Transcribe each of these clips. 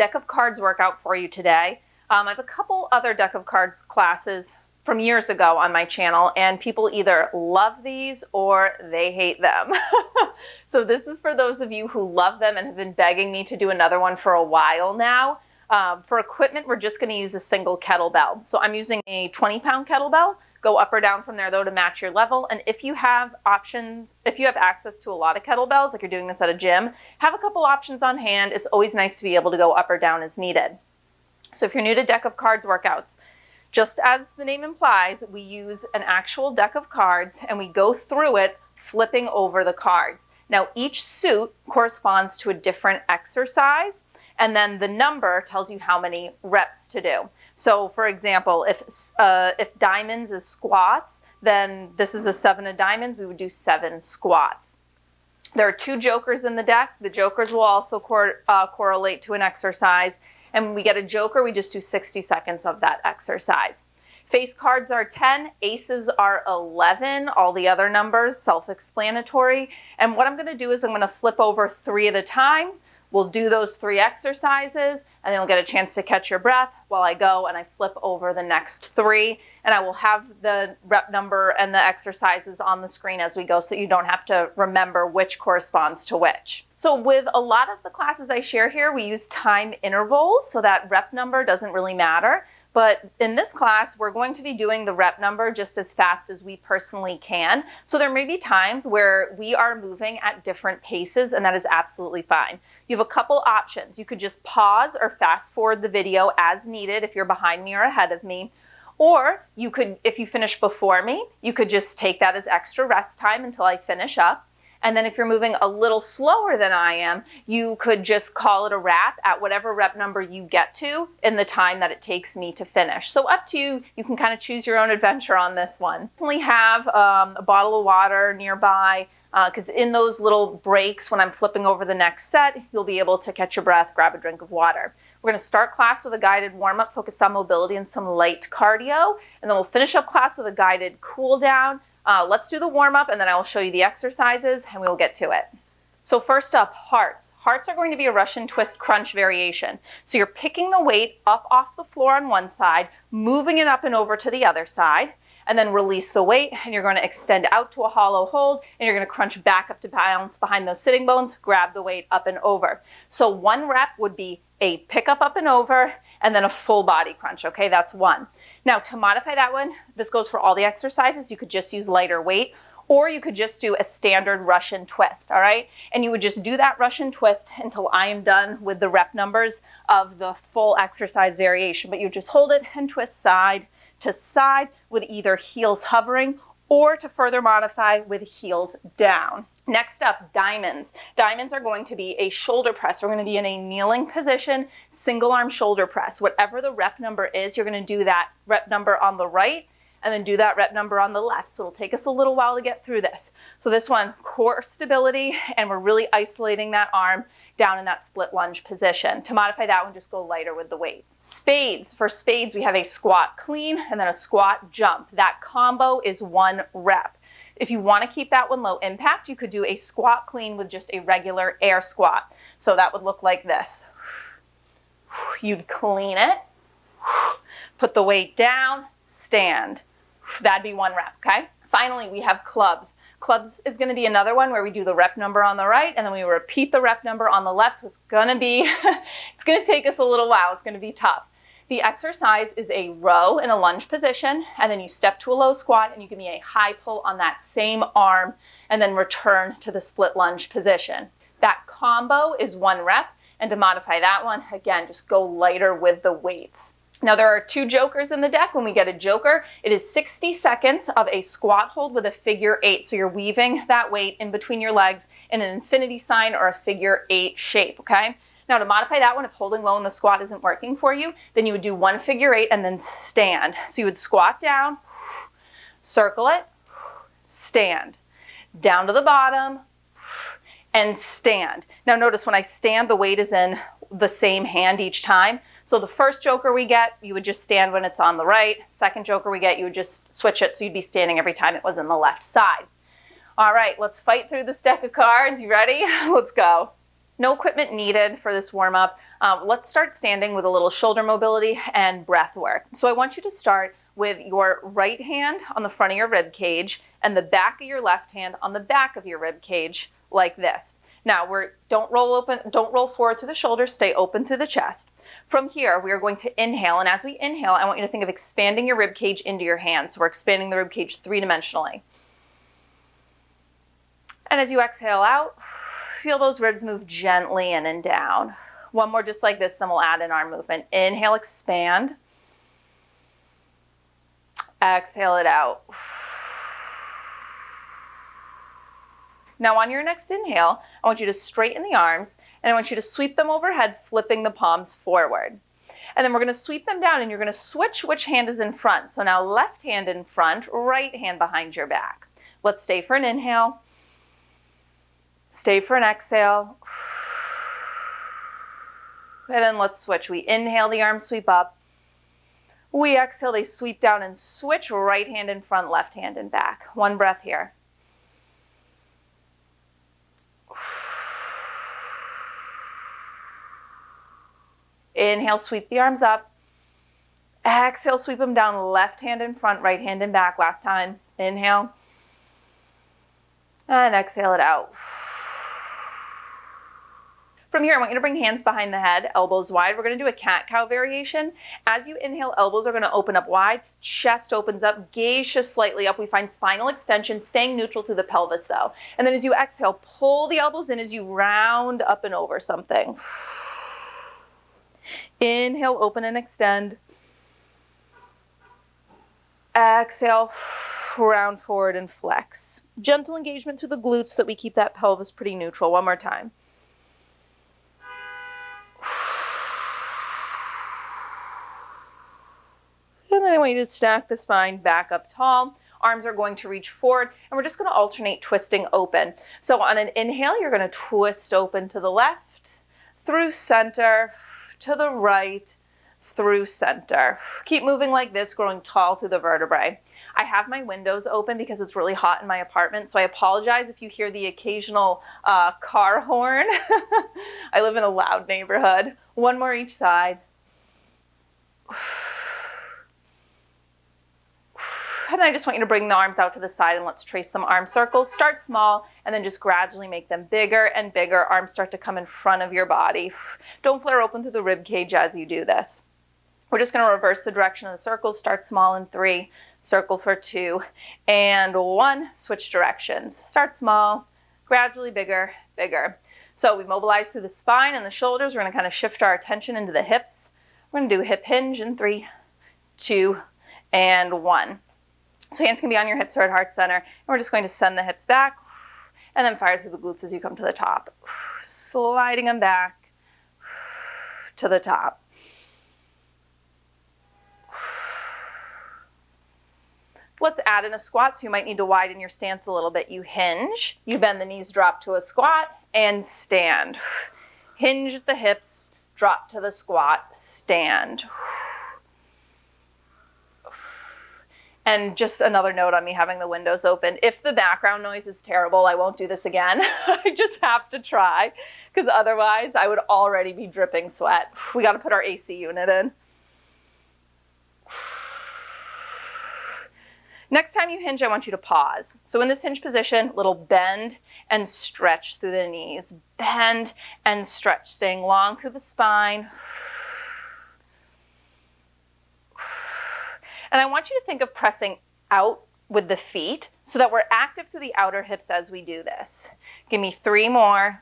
deck of cards workout for you today. I have a couple other deck of cards classes from years ago on my channel, and people either love these or they hate them. So this is for those of you who love them and have been begging me to do another one for a while now. For equipment, we're just going to use a single kettlebell. So I'm using a 20-pound kettlebell. Go up or down from there though to match your level. And if you have options, if you have access to a lot of kettlebells, like you're doing this at a gym, have a couple options on hand. It's always nice to be able to go up or down as needed. So if you're new to deck of cards workouts, just as the name implies, we use an actual deck of cards and we go through it flipping over the cards. Now each suit corresponds to a different exercise, and then the number tells you how many reps to do. So for example, if diamonds is squats, then this is a 7 of diamonds, we would do 7 squats. There are 2 jokers in the deck. The jokers will also correlate to an exercise. And when we get a joker, we just do 60 seconds of that exercise. Face cards are 10, aces are 11, all the other numbers self-explanatory. And what I'm going to do is I'm going to flip over 3 at a time. We'll do those 3 exercises, and then you'll get a chance to catch your breath while I go and I flip over the next 3. And I will have the rep number and the exercises on the screen as we go so you don't have to remember which corresponds to which. So with a lot of the classes I share here, we use time intervals so that rep number doesn't really matter. But in this class, we're going to be doing the rep number just as fast as we personally can. So there may be times where we are moving at different paces, and that is absolutely fine. You have a couple options. You could just pause or fast forward the video as needed if you're behind me or ahead of me. Or you could, if you finish before me, you could just take that as extra rest time until I finish up. And then if you're moving a little slower than I am, you could just call it a wrap at whatever rep number you get to in the time that it takes me to finish. So up to you. You can kind of choose your own adventure on this one. Definitely have a bottle of water nearby, because in those little breaks when I'm flipping over the next set, you'll be able to catch your breath, grab a drink of water. We're going to start class with a guided warm-up focused on mobility and some light cardio, and then we'll finish up class with a guided cool down. Let's do the warm-up, and then I will show you the exercises, and we will get to it. So first up, hearts. Hearts are going to be a Russian twist crunch variation. So you're picking the weight up off the floor on one side, moving it up and over to the other side, and then release the weight, and you're going to extend out to a hollow hold, and you're going to crunch back up to balance behind those sitting bones, grab the weight up and over. So 1 rep would be a pick up and over, and then a full body crunch, okay? That's 1. Now to modify that one, this goes for all the exercises, you could just use lighter weight, or you could just do a standard Russian twist, all right? And you would just do that Russian twist until I am done with the rep numbers of the full exercise variation. But you just hold it and twist side to side with either heels hovering or to further modify with heels down. Next up, diamonds. Diamonds are going to be a shoulder press. We're going to be in a kneeling position, single arm shoulder press. Whatever the rep number is, you're going to do that rep number on the right and then do that rep number on the left. So it'll take us a little while to get through this. So this one, core stability, and we're really isolating that arm down in that split lunge position. To modify that one, just go lighter with the weight. Spades. For spades, we have a squat clean and then a squat jump. That combo is 1 rep. If you want to keep that one low impact, you could do a squat clean with just a regular air squat. So that would look like this. You'd clean it, put the weight down, stand. That'd be 1 rep, okay? Finally, we have clubs. Clubs is going to be another one where we do the rep number on the right and then we repeat the rep number on the left. So it's going to be, it's going to take us a little while. It's going to be tough. The exercise is a row in a lunge position, and then you step to a low squat and you give me a high pull on that same arm and then return to the split lunge position. That combo is 1 rep, and to modify that one, again, just go lighter with the weights. Now there are 2 jokers in the deck. When we get a joker, it is 60 seconds of a squat hold with a figure 8. So you're weaving that weight in between your legs in an infinity sign or a figure 8 shape, okay? Now to modify that one, if holding low in the squat isn't working for you, then you would do 1 figure 8 and then stand. So you would squat down, circle it, stand, down to the bottom, and stand. Now notice when I stand, the weight is in the same hand each time. So the first joker we get, you would just stand when it's on the right. Second joker we get, you would just switch it so you'd be standing every time it was in the left side. All right, let's fight through this deck of cards. You ready? Let's go. No equipment needed for this warm-up. Let's start standing with a little shoulder mobility and breath work. So I want you to start with your right hand on the front of your rib cage and the back of your left hand on the back of your rib cage, like this. Now, don't roll forward through the shoulders, stay open through the chest. From here, we are going to inhale, and as we inhale, I want you to think of expanding your rib cage into your hands. So we're expanding the rib cage three-dimensionally. And as you exhale out, feel those ribs move gently in and down. One more just like this, then we'll add an arm movement. Inhale, expand. Exhale it out. Now on your next inhale, I want you to straighten the arms and I want you to sweep them overhead, flipping the palms forward. And then we're going to sweep them down and you're going to switch which hand is in front. So now left hand in front, right hand behind your back. Let's stay for an inhale. Stay for an exhale. And then let's switch. We inhale, the arms sweep up. We exhale, they sweep down and switch, right hand in front, left hand in back. One breath here. Inhale, sweep the arms up. Exhale, sweep them down, left hand in front, right hand in back. Last time. Inhale. And exhale it out. From here, I want you to bring hands behind the head, elbows wide. We're going to do a cat-cow variation. As you inhale, elbows are going to open up wide, chest opens up, gaze shifts slightly up. We find spinal extension, staying neutral through the pelvis though. And then as you exhale, pull the elbows in as you round up and over something. Inhale, open and extend. Exhale, round forward and flex. Gentle engagement through the glutes so that we keep that pelvis pretty neutral. One more time. And then I want you to stack the spine back up tall. Arms are going to reach forward, and we're just going to alternate twisting open. So on an inhale, you're going to twist open to the left, through center, to the right, through center. Keep moving like this, growing tall through the vertebrae. I have my windows open because it's really hot in my apartment, so I apologize if you hear the occasional car horn. I live in a loud neighborhood. One more each side. And I just want you to bring the arms out to the side and let's trace some arm circles. Start small and then just gradually make them bigger and bigger. Arms start to come in front of your body. Don't flare open through the rib cage as you do this. We're just going to reverse the direction of the circles. Start small in 3, circle for 2, and 1. Switch directions. Start small, gradually bigger, bigger. So we mobilize through the spine and the shoulders. We're going to kind of shift our attention into the hips. We're going to do a hip hinge in 3, 2, and 1. So hands can be on your hips or at heart center. And we're just going to send the hips back and then fire through the glutes as you come to the top. Sliding them back to the top. Let's add in a squat, so you might need to widen your stance a little bit. You hinge, you bend the knees, drop to a squat, and stand. Hinge the hips, drop to the squat, stand. And just another note on me having the windows open. If the background noise is terrible, I won't do this again. I just have to try, because otherwise I would already be dripping sweat. We got to put our AC unit in. Next time you hinge, I want you to pause. So in this hinge position, little bend and stretch through the knees. Bend and stretch, staying long through the spine. And I want you to think of pressing out with the feet so that we're active through the outer hips as we do this. Give me 3 more,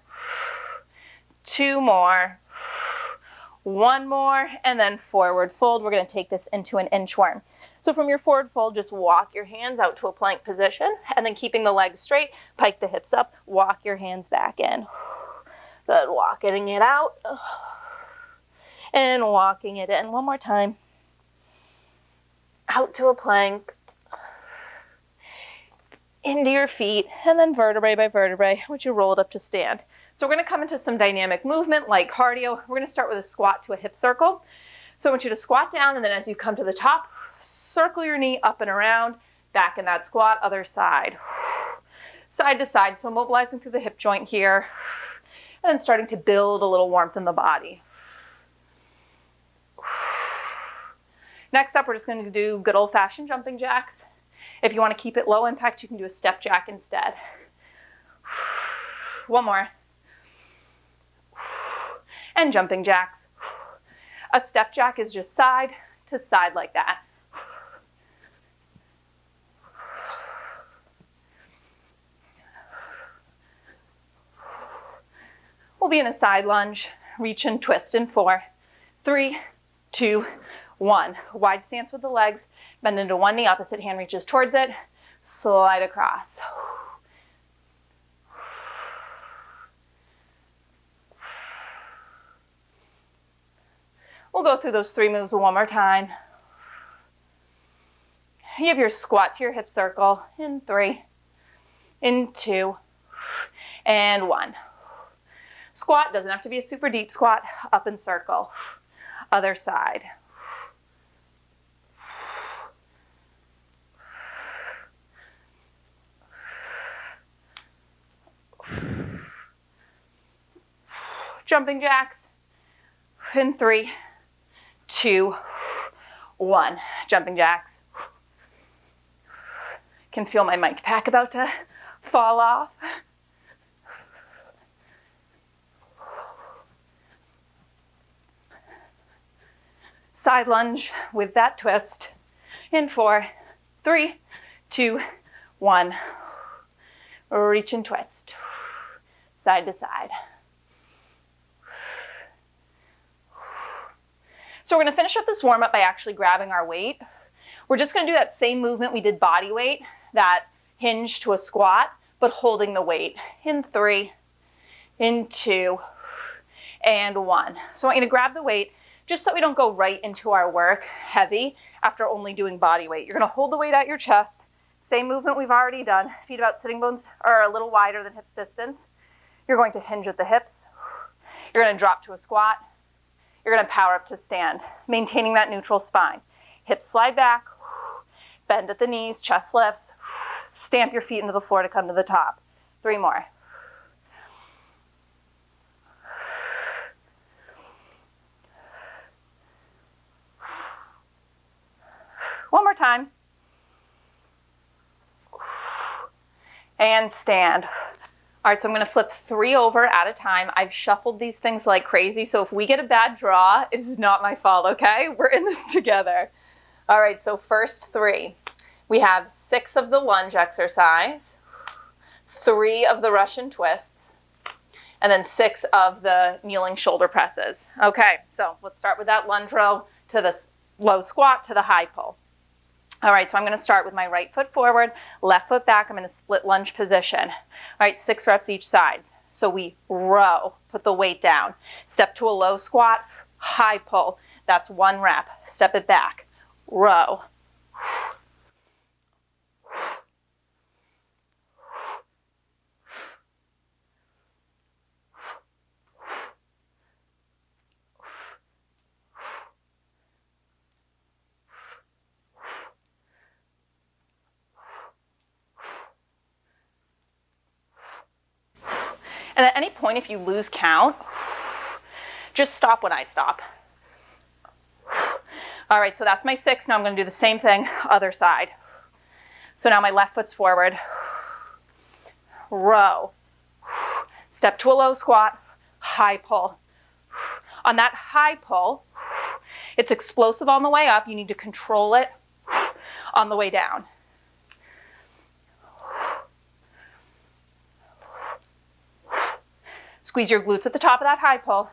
2 more, 1 more, and then forward fold. We're going to take this into an inchworm. So from your forward fold, just walk your hands out to a plank position, and then keeping the legs straight, pike the hips up, walk your hands back in. Good, walking it out, and walking it in. One more time. Out to a plank, into your feet, and then vertebrae by vertebrae, I want you to roll it up to stand. So we're going to come into some dynamic movement like cardio. We're going to start with a squat to a hip circle. So I want you to squat down, and then as you come to the top, circle your knee up and around, back in that squat, other side. Side to side, so mobilizing through the hip joint here. and then starting to build a little warmth in the body. Next up, we're just going to do good old-fashioned jumping jacks. If you want to keep it low impact, you can do a step jack instead. One more. And jumping jacks. A step jack is just side to side like that. We'll be in a side lunge, reach and twist in 4, 3, 2, 1. Wide stance with the legs, bend into one knee, opposite hand reaches towards it, slide across. We'll go through those 3 moves one more time. You have your squat to your hip circle in 3, in 2, and 1. Squat doesn't have to be a super deep squat, up and circle. Other side. Jumping jacks in 3, 2, 1. Jumping jacks. Can feel my mic pack about to fall off. Side lunge with that twist in 4, 3, 2, 1. Reach and twist. Side to side. So we're going to finish up this warm-up by actually grabbing our weight. We're just going to do that same movement we did body weight, that hinge to a squat, but holding the weight in 3, in 2, and 1. So I want you to grab the weight just so that we don't go right into our work heavy after only doing body weight. You're going to hold the weight at your chest. Same movement we've already done. Feet about sitting bones are a little wider than hips distance. You're going to hinge at the hips. You're going to drop to a squat. You're going to power up to stand, maintaining that neutral spine. Hips slide back, bend at the knees, chest lifts, stamp your feet into the floor to come to the top. 3 more. One more time. And stand. All right, so I'm going to flip 3 over at a time. I've shuffled these things like crazy, so if we get a bad draw, it is not my fault, okay? We're in this together. All right, so first 3. We have 6 of the lunge exercise, 3 of the Russian twists, and then 6 of the kneeling shoulder presses. Okay, so let's start with that lunge row to the low squat to the high pull. All right, so I'm going to start with my right foot forward, left foot back. I'm in a split lunge position. All right, 6 reps each side. So we row, put the weight down. Step to a low squat, high pull. That's 1 rep. Step it back. Row. And at any point, if you lose count, just stop when I stop. All right, so that's my 6. Now I'm going to do the same thing, other side. So now my left foot's forward. Row. Step to a low squat, high pull. On that high pull, it's explosive on the way up. You need to control it on the way down. Squeeze your glutes at the top of that high pull.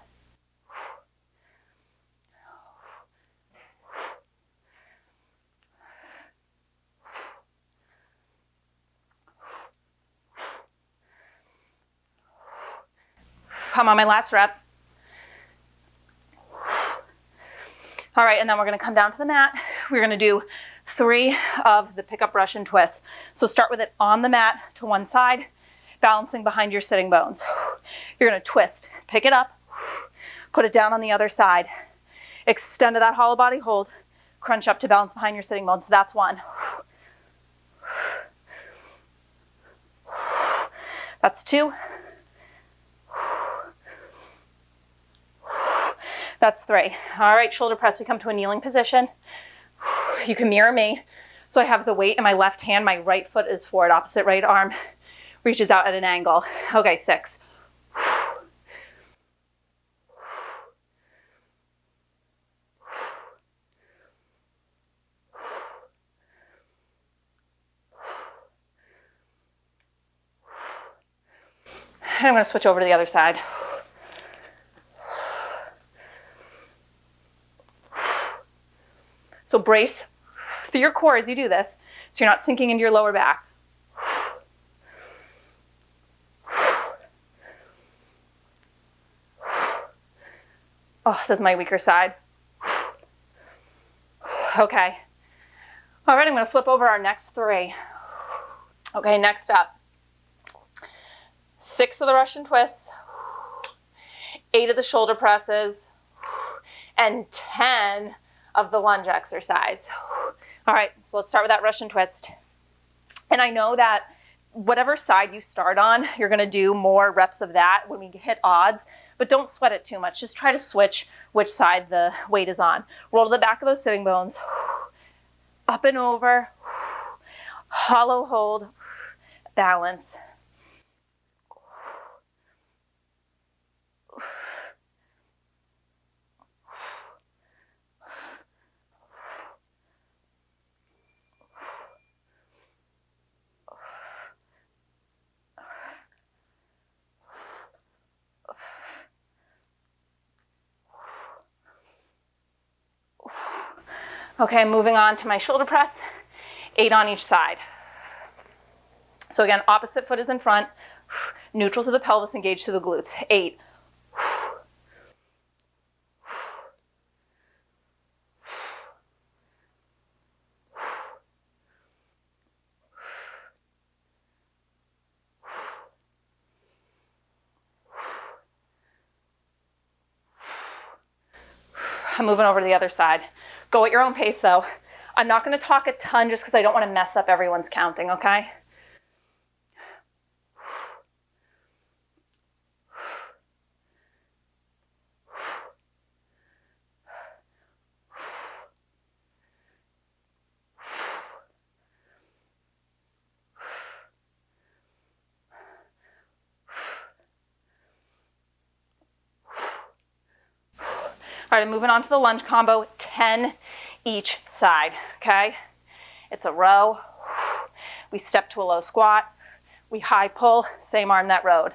I'm on my last rep. All right, and then we're going to come down to the mat. We're going to do 3 of the pickup Russian twists. So start with it on the mat to one side, balancing behind your sitting bones. You're going to twist, pick it up, put it down on the other side. Extend to that hollow body hold. Crunch up to balance behind your sitting bones. So that's 1. That's 2. That's 3. All right, shoulder press, we come to a kneeling position. You can mirror me. So I have the weight in my left hand, my right foot is forward, opposite right arm reaches out at an angle. Okay, 6. And I'm going to switch over to the other side. So brace through your core as you do this, so you're not sinking into your lower back. Oh, this is my weaker side. Okay. All right, I'm going to flip over our next 3. Okay, next up. 6 of the Russian twists, 8 of the shoulder presses, and 10 of the lunge exercise. All right, so let's start with that Russian twist. And I know that whatever side you start on, you're going to do more reps of that when we hit odds, but don't sweat it too much. Just try to switch which side the weight is on. Roll to the back of those sitting bones, up and over, hollow hold, balance. Okay, moving on to my shoulder press, 8 on each side. So again, opposite foot is in front, neutral to the pelvis, engaged to the glutes. 8. I'm moving over to the other side. Go at your own pace though. I'm not going to talk a ton just because I don't want to mess up everyone's counting, okay? All right, I'm moving on to the lunge combo, 10 each side, okay? It's a row. We step to a low squat. We high pull, same arm that road.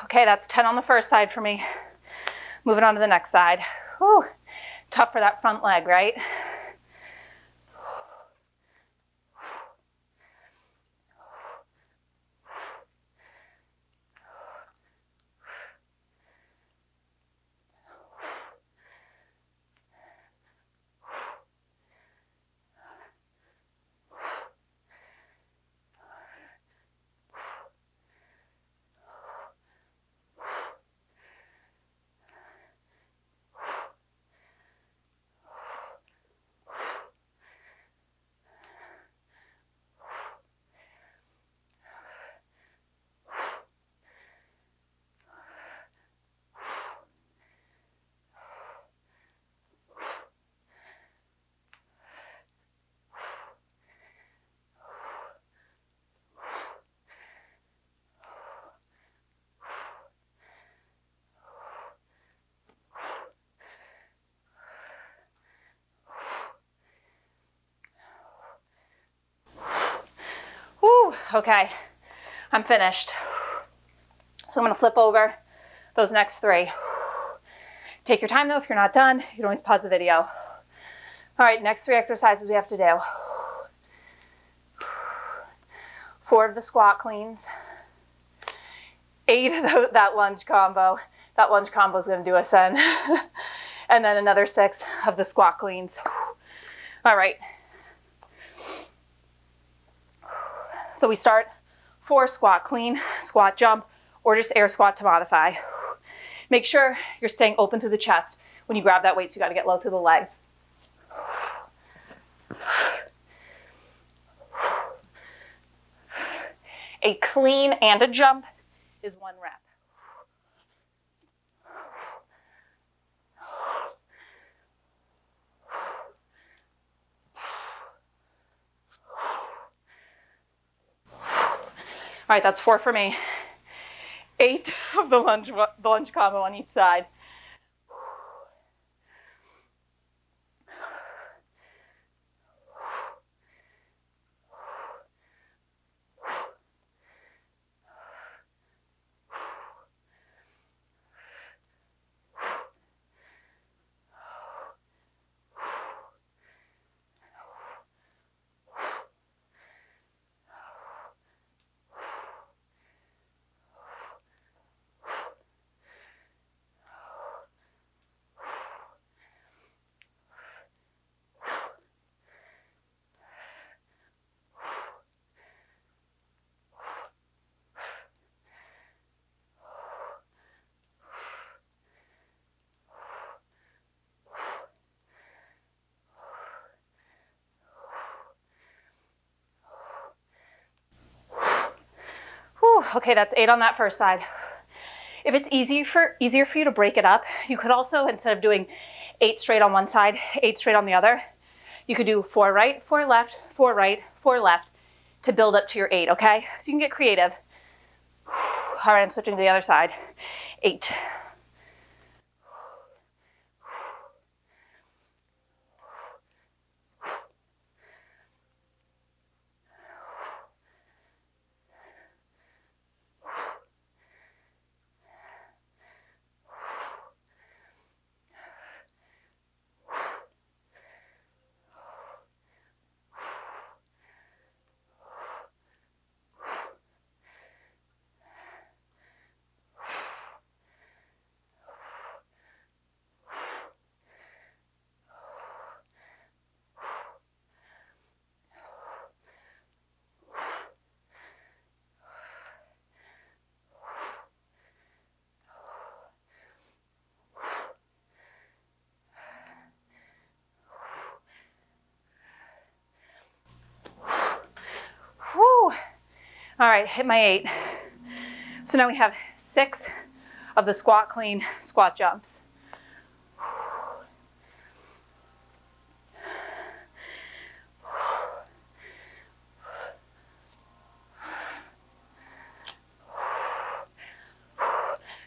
Okay, that's 10 on the first side for me. Moving on to the next side. Whew, tough for that front leg, right? Okay, I'm finished. So I'm gonna flip over those next 3. Take your time though, if you're not done, you can always pause the video. All right, next 3 exercises we have to do. 4 of the squat cleans, 8 of that lunge combo. That lunge combo is gonna do us in. And then another 6 of the squat cleans. All right. So we start 4 squat clean, squat jump, or just air squat to modify. Make sure you're staying open through the chest. When you grab that weight, so you gotta get low through the legs. A clean and a jump is 1 rep. All right, that's 4 for me. 8 of the lunge combo on each side. Whew, okay, that's 8 on that first side. If it's easier for you to break it up, you could also, instead of doing 8 straight on one side, 8 straight on the other, you could do 4 right, 4 left, 4 right, 4 left to build up to your 8, okay? So you can get creative. All right, I'm switching to the other side. 8. Whew. All right, hit my 8. So now we have 6 of the squat clean squat jumps.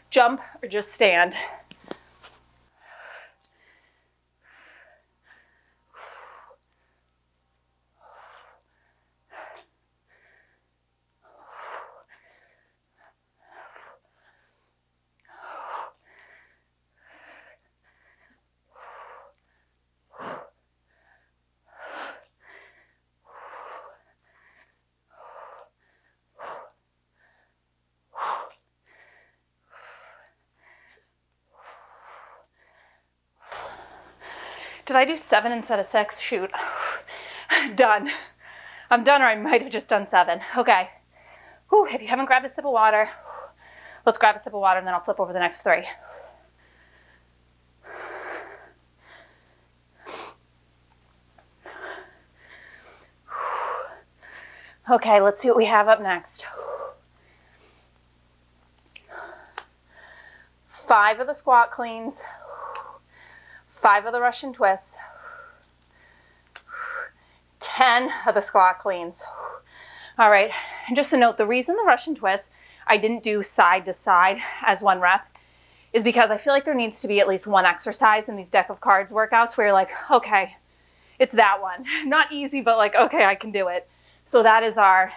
Jump or just stand. Did I do 7 instead of 6? Shoot. Done. I'm done, or I might have just done 7. Okay. Whew, if you haven't grabbed a sip of water, let's grab a sip of water and then I'll flip over the next 3. Okay, let's see what we have up next. 5 of the squat cleans, 5 of the Russian twists, 10 of the squat cleans. All right, and just a note, the reason the Russian twist I didn't do side to side as 1 rep is because I feel like there needs to be at least 1 exercise in these deck of cards workouts where you're like, okay, it's that one. Not easy, but like, okay, I can do it. So that is our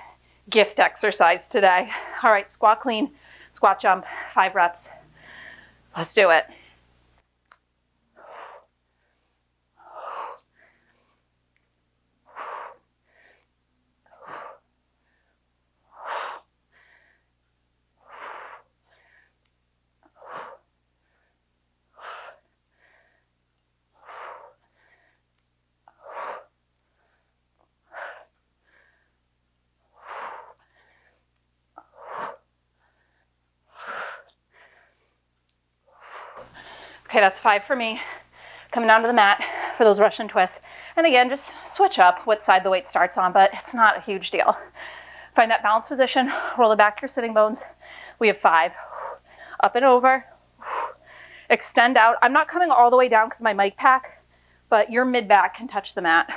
gift exercise today. All right, squat clean, squat jump, 5 reps. Let's do it. Okay, that's 5 for me. Coming down to the mat for those Russian twists. And again, just switch up what side the weight starts on, but it's not a huge deal. Find that balanced position, roll it back your sitting bones. We have 5. Up and over. Extend out. I'm not coming all the way down because my mic pack, but your mid back can touch the mat.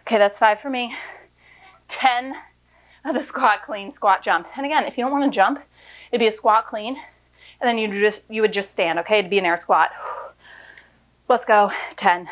Okay, that's 5 for me. 10 of the squat clean, squat jump. And again, if you don't want to jump, it'd be a squat clean, and then you would just stand, okay? It'd be an air squat. Let's go, 10.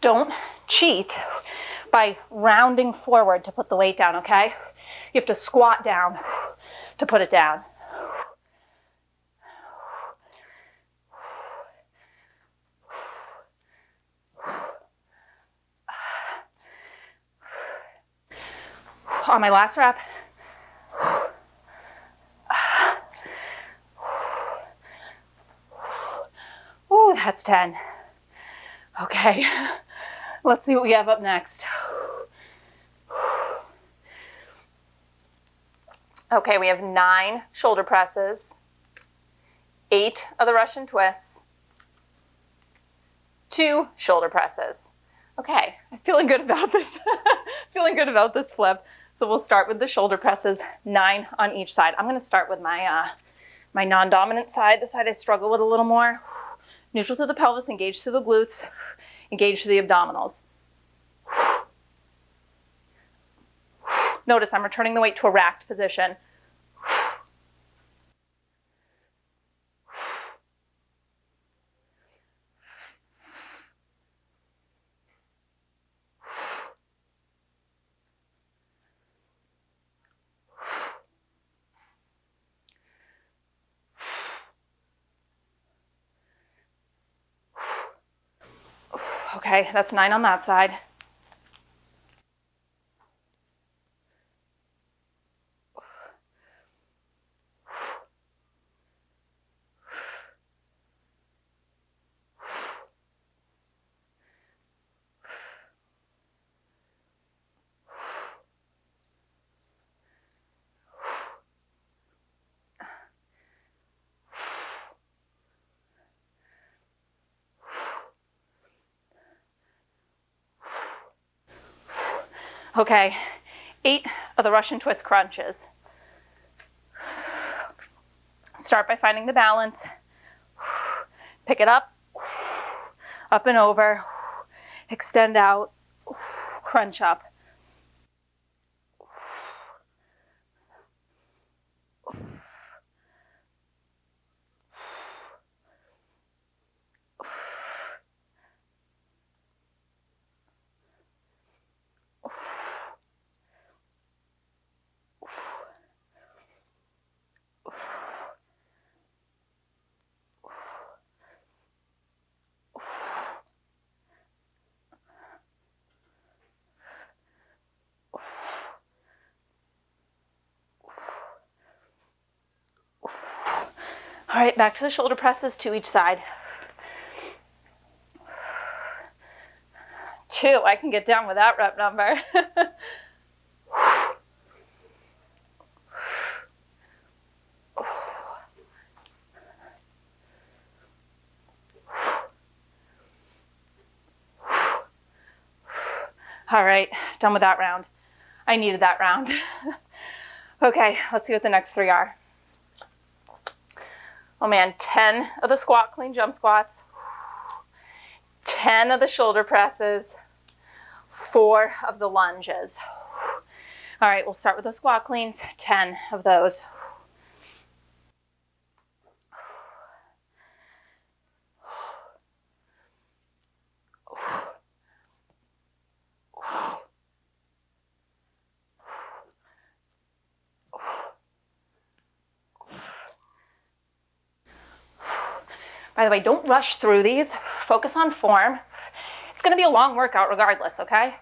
Don't cheat by rounding forward to put the weight down, okay? You have to squat down to put it down. On my last rep. Ooh, that's 10. Okay, let's see what we have up next. Okay, we have 9 shoulder presses, 8 of the Russian twists, 2 shoulder presses. Okay, I'm feeling good about this. Feeling good about this flip. So we'll start with the shoulder presses, 9 on each side. I'm going to start with my my non-dominant side, the side I struggle with a little more. Neutral through the pelvis, engage through the glutes, engage through the abdominals. Notice I'm returning the weight to a racked position. Okay, that's 9 on that side. Okay, 8 of the Russian twist crunches. Start by finding the balance. Pick it up and over, extend out, crunch up. All right, back to the shoulder presses, to each side. 2, I can get down with that rep number. All right, done with that round. I needed that round. Okay, let's see what the next 3 are. Oh man, 10 of the squat clean jump squats, 10 of the shoulder presses, 4 of the lunges. All right, we'll start with the squat cleans, 10 of those. By the way, don't rush through these. Focus on form. It's going to be a long workout regardless, okay?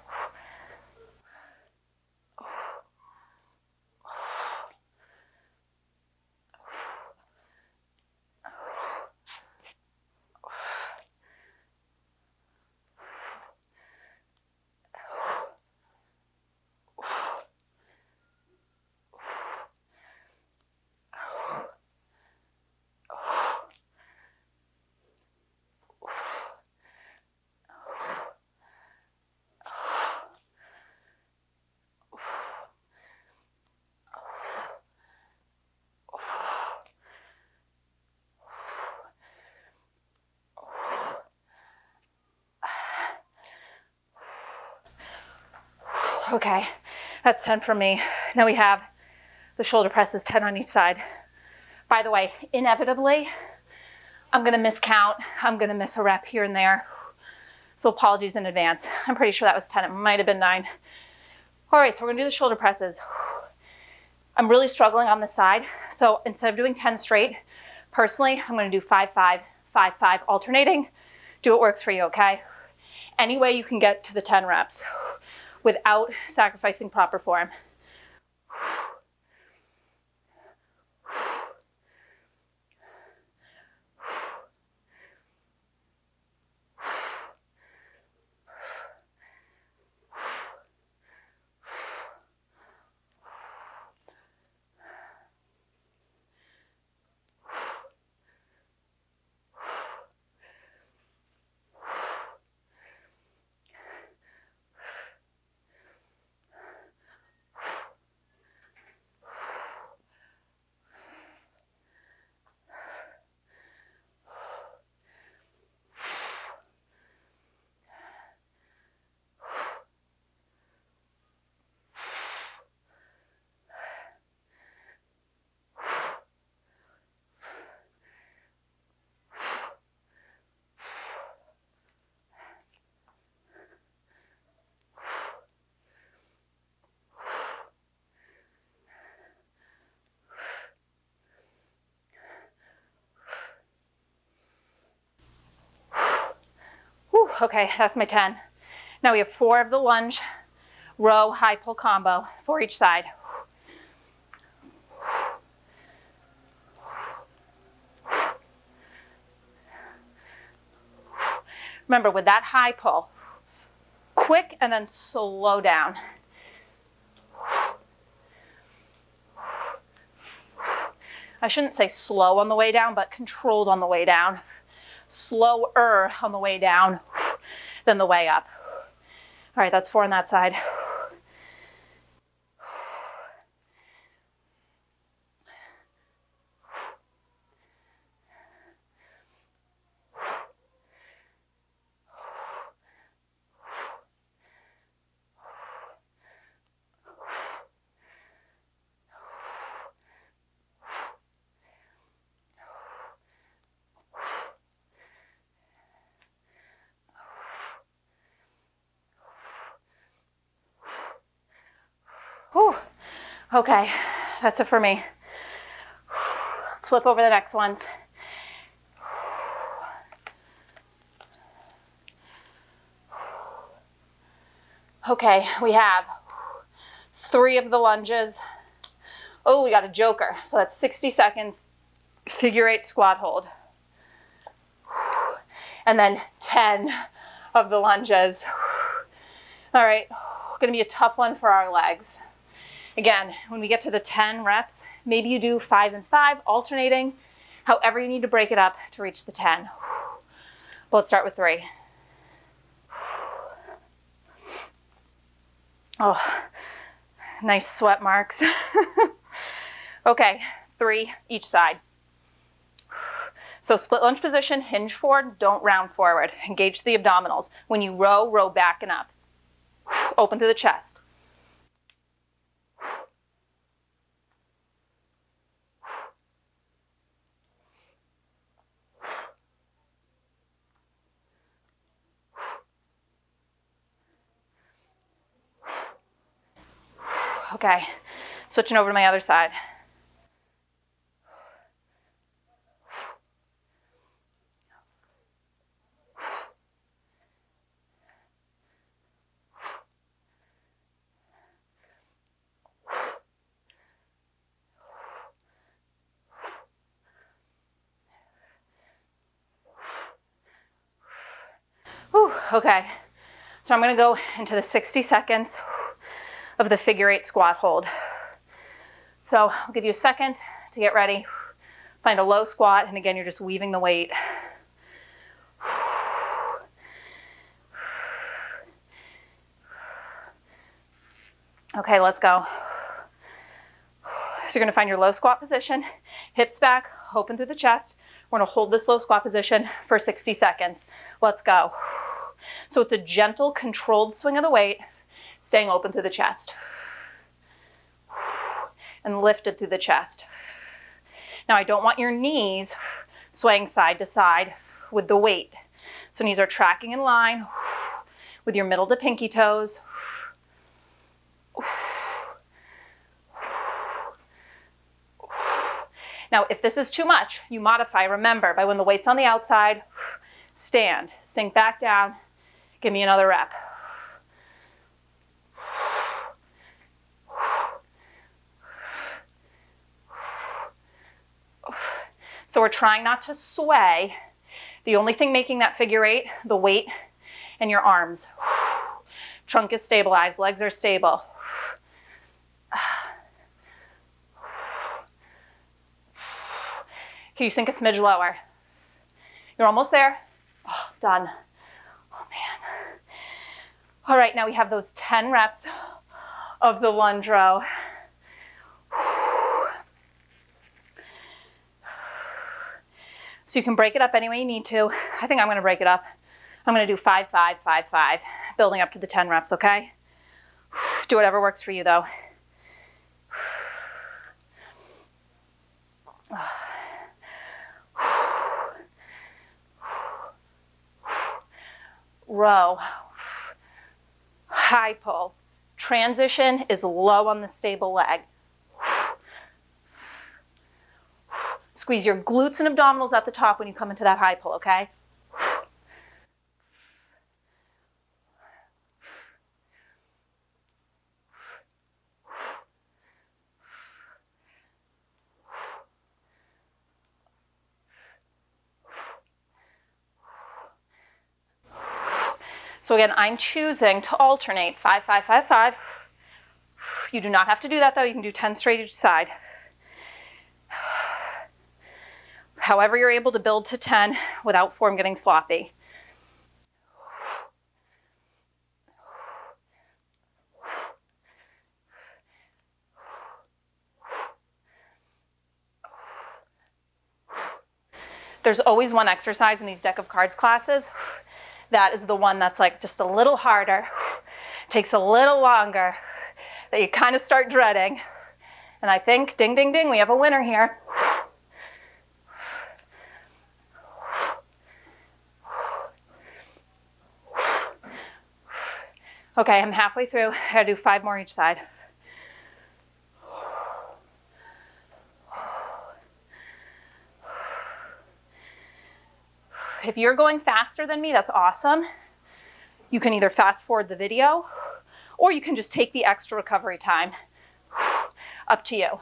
Okay, that's 10 for me. Now we have the shoulder presses, 10 on each side. By the way, inevitably, I'm gonna miscount. I'm gonna miss a rep here and there. So apologies in advance. I'm pretty sure that was 10, it might've been 9. All right, so we're gonna do the shoulder presses. I'm really struggling on this side. So instead of doing 10 straight, personally, I'm gonna do 5, 5, 5, 5, alternating. Do what works for you, okay? Any way you can get to the 10 reps without sacrificing proper form. Whew, okay, that's my 10. Now we have 4 of the lunge, row, high pull combo for each side. Remember, with that high pull, quick and then slow down. I shouldn't say slow on the way down, but controlled on the way down. Slower on the way down than the way up. All right, that's 4 on that side. Whew. Okay, that's it for me. Let's flip over the next ones. Okay, we have 3 of the lunges. Oh, we got a joker. So that's 60 seconds, Figure 8 squat hold. And then 10 of the lunges. All right, gonna be a tough one for our legs. Again, when we get to the 10 reps, maybe you do 5 and 5, alternating, however you need to break it up to reach the 10. But let's start with 3. Oh, nice sweat marks. Okay, 3 each side. So split lunge position, hinge forward, don't round forward. Engage the abdominals. When you row, row back and up. Open through the chest. Okay, switching over to my other side. Whew, okay, so I'm gonna go into the 60 seconds of the figure 8 squat hold. So I'll give you a second to get ready. Find a low squat, and again, you're just weaving the weight. Okay, let's go. So you're gonna find your low squat position, hips back, open through the chest. We're gonna hold this low squat position for 60 seconds. Let's go. So it's a gentle, controlled swing of the weight, staying open through the chest. And lifted through the chest. Now I don't want your knees swaying side to side with the weight. So knees are tracking in line with your middle to pinky toes. Now, if this is too much, you modify. Remember, by when the weight's on the outside, stand, sink back down, give me another rep. So we're trying not to sway. The only thing making that figure 8, the weight and your arms. Trunk is stabilized, legs are stable. Can you sink a smidge lower? You're almost there. Oh, done. Oh man. All right, now we have those 10 reps of the lunge row. So you can break it up any way you need to. I think I'm gonna break it up. I'm gonna do 5, 5, 5, 5, building up to the 10 reps, okay? Do whatever works for you though. Row, high pull. Transition is low on the stable leg. Squeeze your glutes and abdominals at the top when you come into that high pull, okay? So again, I'm choosing to alternate 5, 5, 5, 5. You do not have to do that though. You can do 10 straight each side. However you're able to build to 10 without form getting sloppy. There's always one exercise in these deck of cards classes that is the one that's like just a little harder, takes a little longer, that you kind of start dreading. And I think, ding, ding, ding, we have a winner here. Okay, I'm halfway through. I gotta do 5 more each side. If you're going faster than me, that's awesome. You can either fast forward the video or you can just take the extra recovery time. Up to you.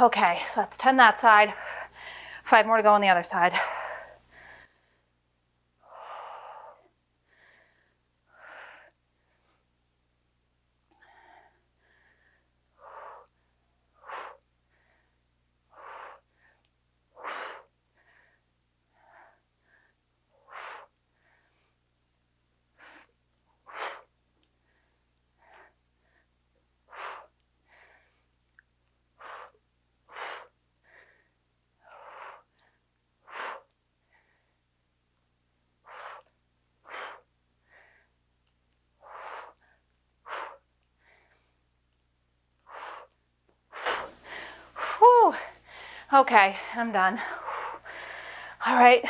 Okay, so that's 10 that side. 5 more to go on the other side. Whew. Okay, I'm done. All right,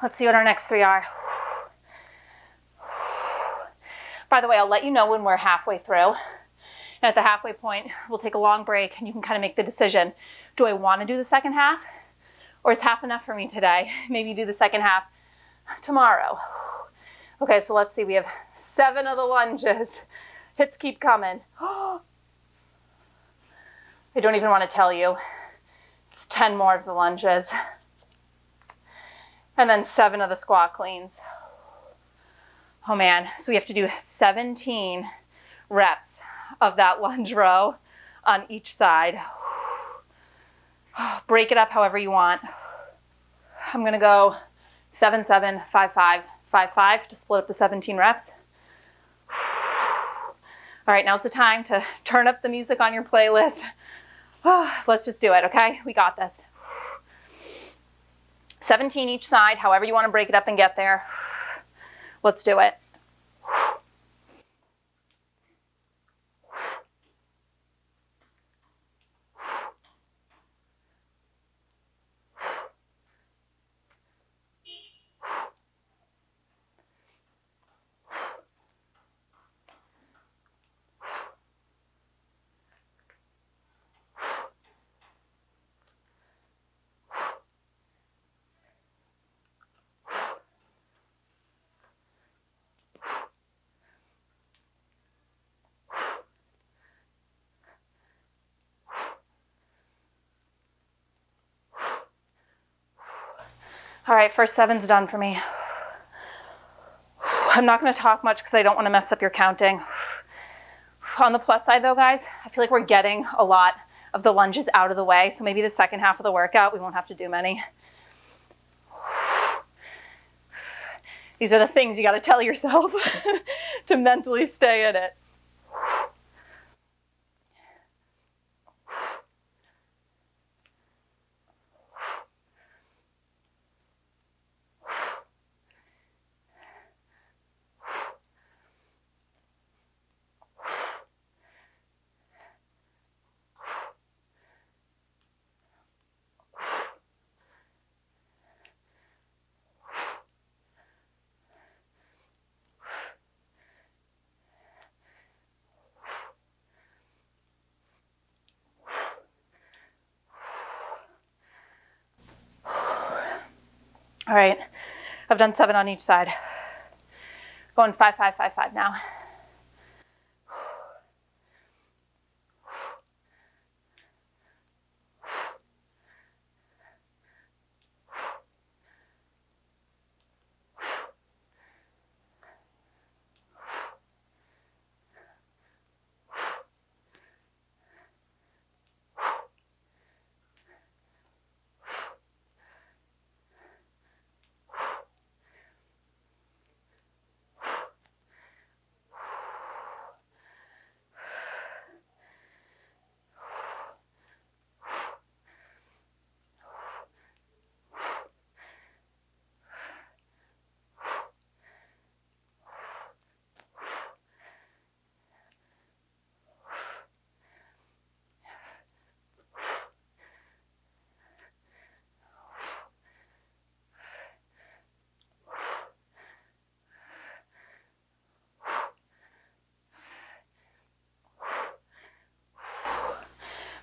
let's see what our next 3 are. By the way, I'll let you know when we're halfway through. And at the halfway point, we'll take a long break and you can kind of make the decision. Do I want to do the second half? Or is half enough for me today? Maybe do the second half tomorrow. Okay, so let's see. We have 7 of the lunges. Hits keep coming. I don't even want to tell you. It's 10 more of the lunges. And then 7 of the squat cleans. Oh man, so we have to do 17 reps of that lunge row on each side. Break it up however you want. I'm going to go 7, 7, 5, 5, 5, 5 to split up the 17 reps. All right, now's the time to turn up the music on your playlist. Let's just do it, okay? We got this. 17 each side, however you want to break it up and get there. Let's do it. All right, first 7's done for me. I'm not going to talk much because I don't want to mess up your counting. On the plus side though, guys, I feel like we're getting a lot of the lunges out of the way. So maybe the second half of the workout, we won't have to do many. These are the things you got to tell yourself to mentally stay in it. All right, I've done 7 on each side. Going 5, 5, 5, 5 now.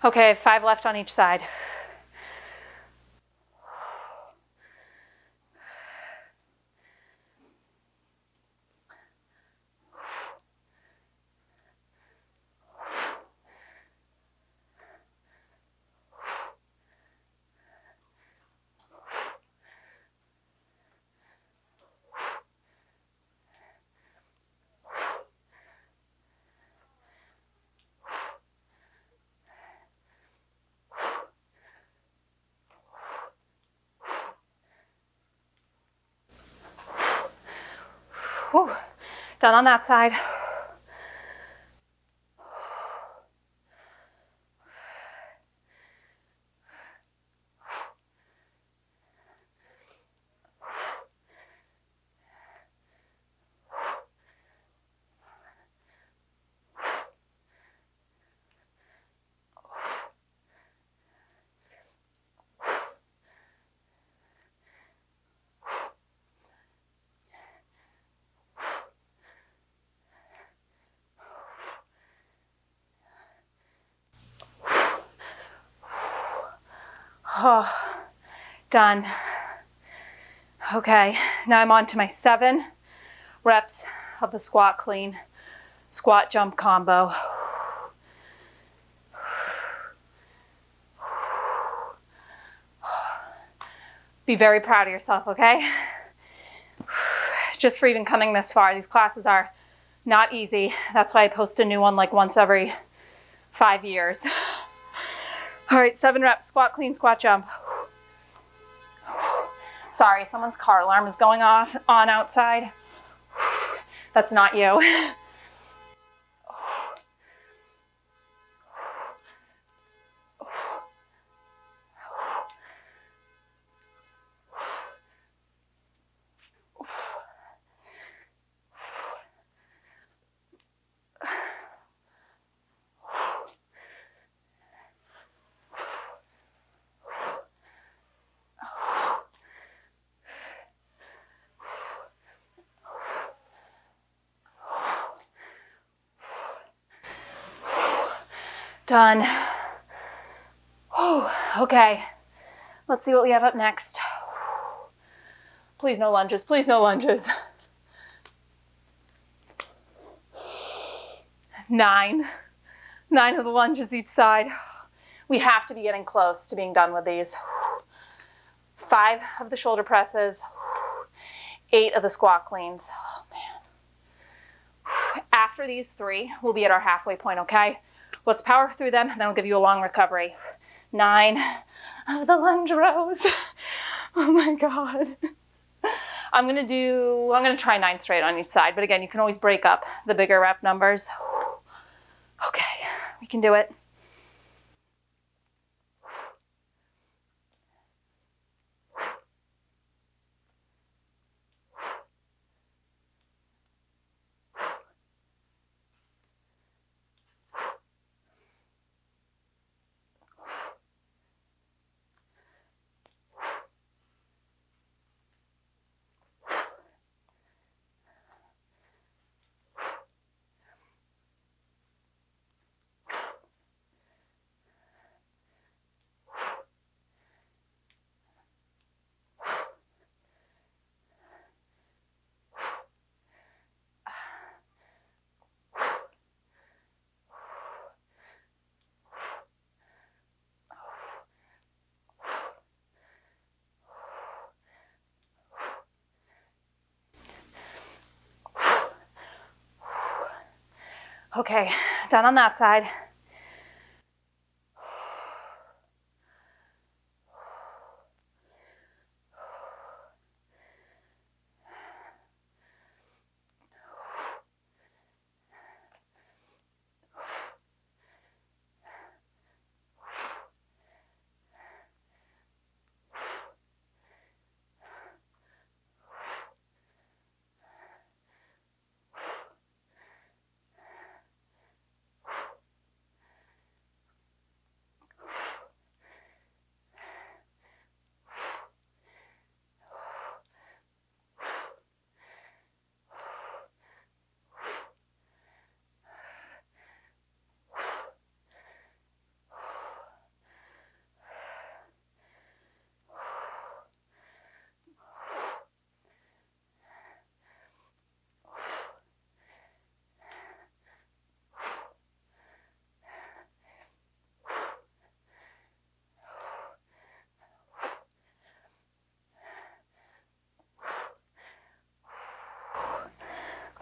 Okay, 5 left on each side. Done on that side. Oh, done. Okay, now I'm on to my 7 reps of the squat clean, squat jump combo. Be very proud of yourself, okay? Just for even coming this far. These classes are not easy. That's why I post a new one like once every 5 years. All right, 7 reps, squat clean, squat jump. Sorry, someone's car alarm is going off on outside. That's not you. Done. Okay, let's see what we have up next. Please no lunges, please no lunges. 9 of the lunges each side. We have to be getting close to being done with these. 5 of the shoulder presses, 8 of the squat cleans. Oh man. After these 3, we'll be at our halfway point, okay? Let's power through them and then I'll give you a long recovery. 9 of the lunge rows. Oh my God. I'm gonna try 9 straight on each side, but again, you can always break up the bigger rep numbers. Okay, we can do it. Okay, done on that side.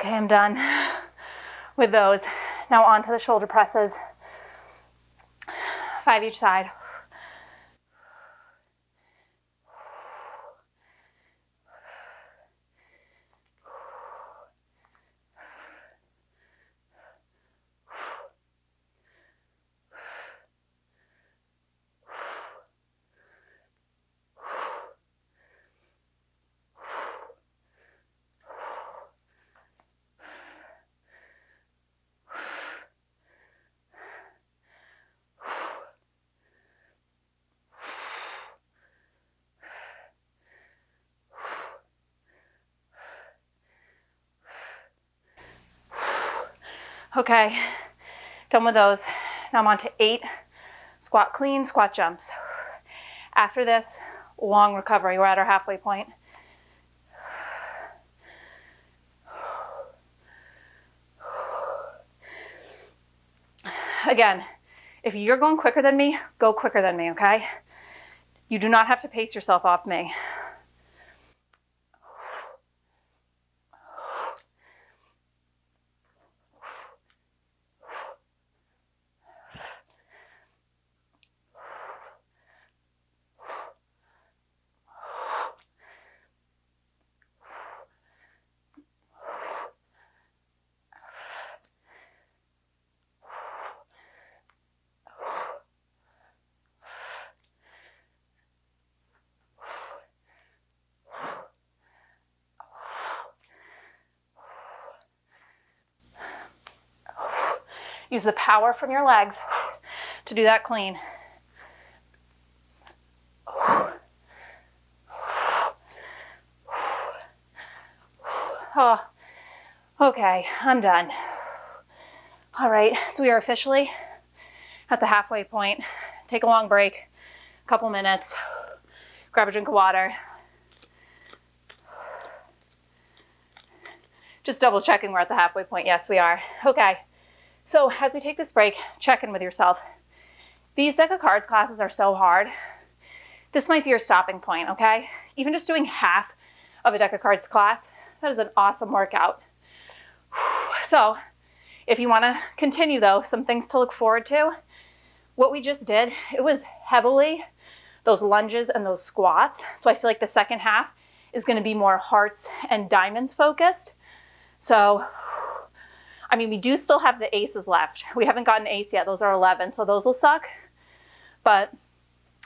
Okay, I'm done with those. Now on to the shoulder presses. 5 each side. Okay, done with those. Now I'm on to 8 squat clean, squat jumps. After this, long recovery. We're at our halfway point. Again, if you're going quicker than me, go quicker than me, okay? You do not have to pace yourself off me. Use the power from your legs to do that clean. Oh, okay, I'm done. All right, so we are officially at the halfway point. Take a long break, a couple minutes, grab a drink of water. Just double checking we're at the halfway point. Yes, we are. Okay. So as we take this break, check in with yourself. These deck of cards classes are so hard. This might be your stopping point, okay? Even just doing half of a deck of cards class, that is an awesome workout. So if you want to continue though, some things to look forward to. What we just did, it was heavily those lunges and those squats. So I feel like the second half is going to be more hearts and diamonds focused. So I mean, we do still have the aces left. We haven't gotten ace yet. Those are 11, so those will suck. But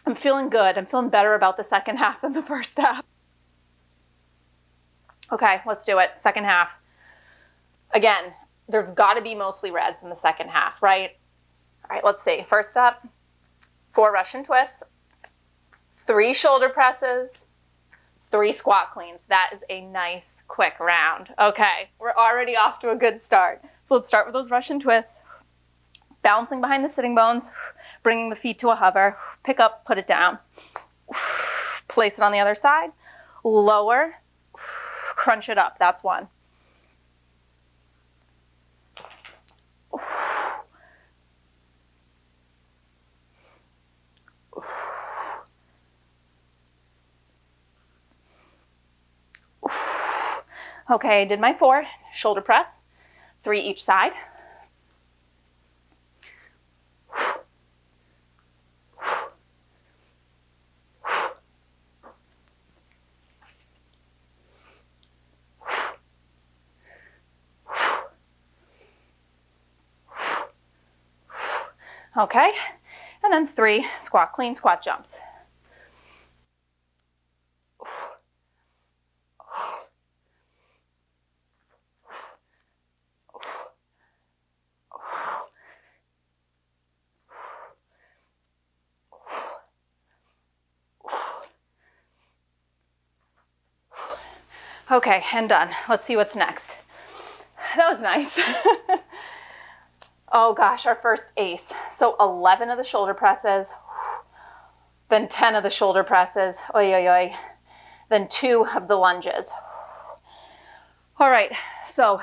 I'm feeling good. I'm feeling better about the second half than the first half. Okay, let's do it. Second half. Again, there've got to be mostly reds in the second half, right? All right, let's see. First up, 4 Russian twists, 3 shoulder presses, 3 squat cleans. That is a nice, quick round. Okay, we're already off to a good start. So let's start with those Russian twists. Bouncing behind the sitting bones, bringing the feet to a hover. Pick up, put it down. Place it on the other side. Lower, crunch it up. That's 1. Okay, I did my 4. Shoulder press, 3 each side. Okay, and then 3 squat clean, squat jumps. Okay, and done. Let's see what's next. That was nice. Oh gosh, our first ace. So 11 of the shoulder presses, then 10 of the shoulder presses, oy, oy, oy. Then 2 of the lunges. All right, so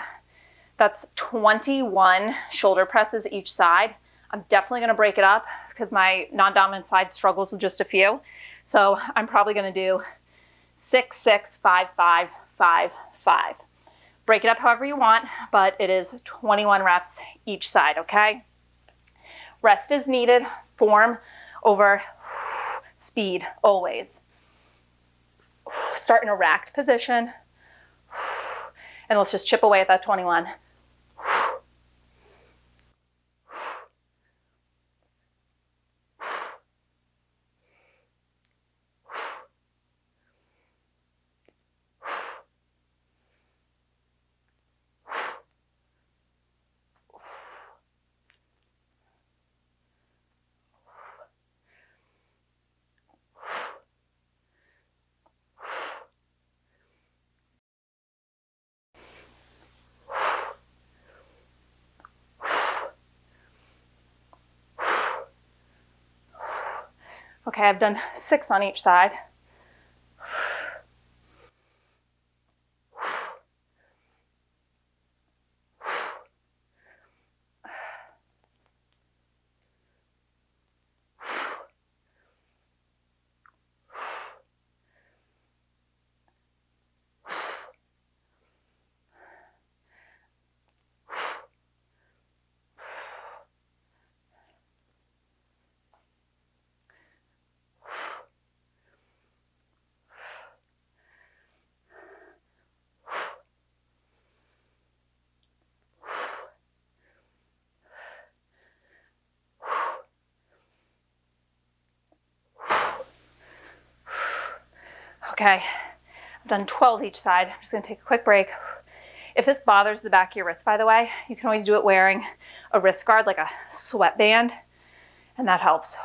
that's 21 shoulder presses each side. I'm definitely gonna break it up because my non-dominant side struggles with just a few. So I'm probably gonna do 6, 6, 5, 5, 5, 5. Break it up however you want, but it is 21 reps each side, okay? Rest is needed, form over speed, always. Start in a racked position, and let's just chip away at that 21. Okay, I've done 6 on each side. Okay, I've done 12 each side. I'm just gonna take a quick break. If this bothers the back of your wrist, by the way, you can always do it wearing a wrist guard, like a sweatband, and that helps.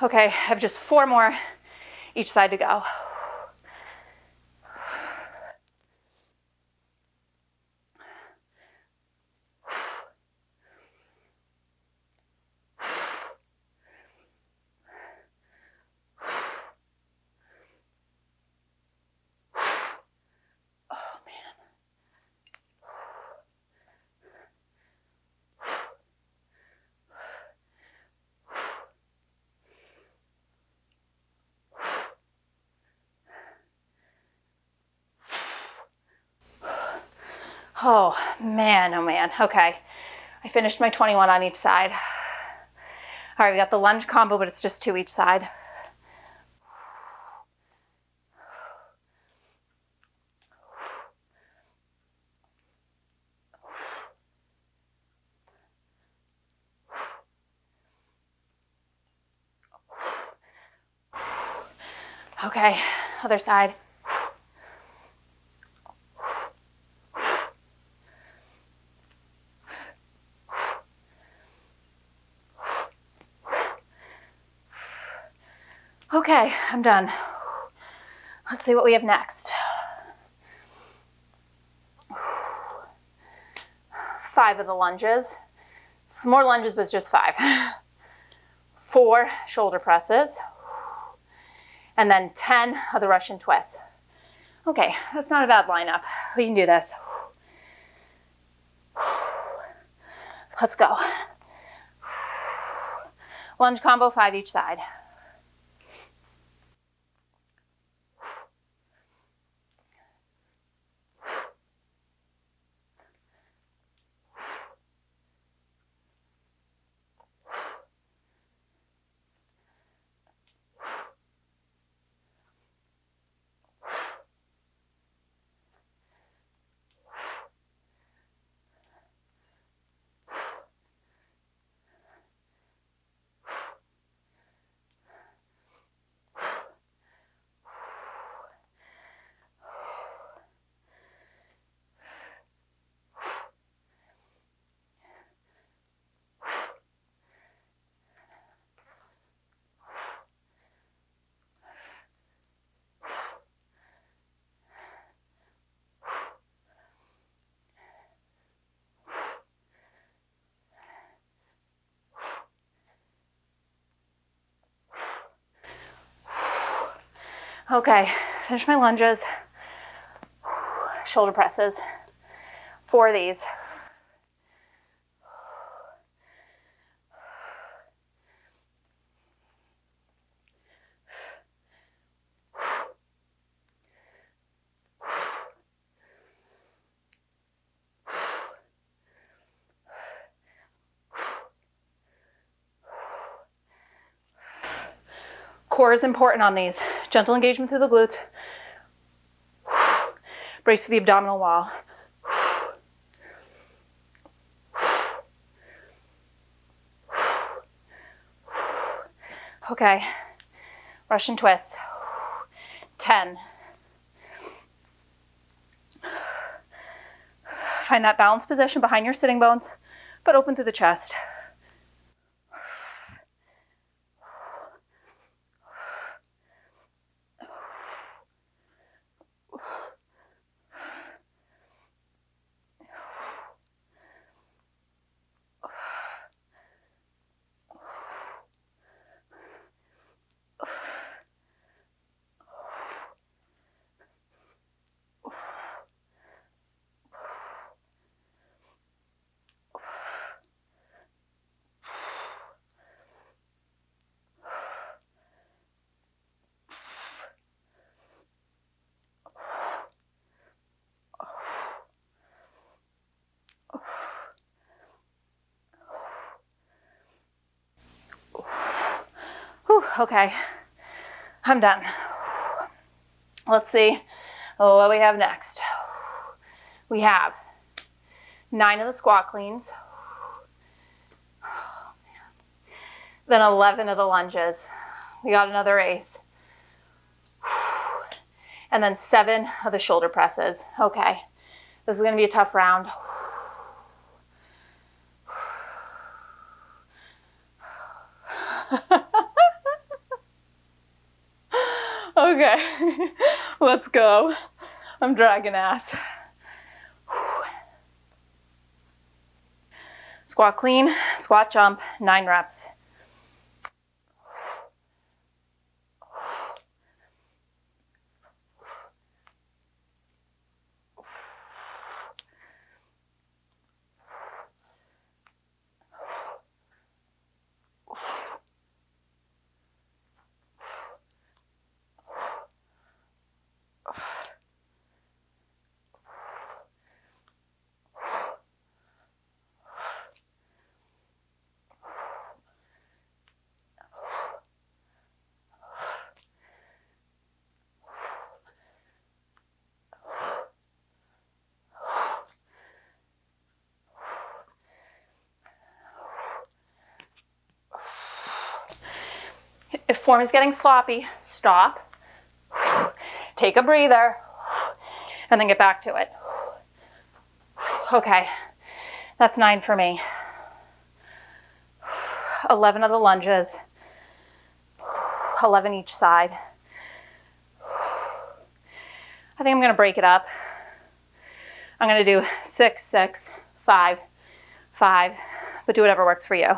Okay, I have just 4 more each side to go. Oh man. Oh man, oh man. Okay, I finished my 21 on each side. All right, we got the lunge combo, but it's just 2 each side. Okay, other side. Okay, I'm done. Let's see what we have next. 5 of the lunges. Some more lunges, but it's just 5. 4 shoulder presses. And then 10 of the Russian twists. Okay, that's not a bad lineup. We can do this. Let's go. Lunge combo, 5 each side. Okay, finish my lunges. Shoulder presses. 4 of these. Core is important on these. Gentle engagement through the glutes. Brace for the abdominal wall. Okay, Russian twist. 10. Find that balanced position behind your sitting bones, but open through the chest. Whew, okay, I'm done. Let's see what we have next. We have 9 of the squat cleans, then 11 of the lunges. We got another ace. And then 7 of the shoulder presses. Okay, this is gonna be a tough round. Okay, let's go. I'm dragging ass. Squat clean, squat jump, 9 reps. If form is getting sloppy, stop, take a breather, and then get back to it. Okay, that's 9 for me. 11 of the lunges, 11 each side. I think I'm gonna break it up. I'm gonna do 6, 6, 5, 5, but do whatever works for you.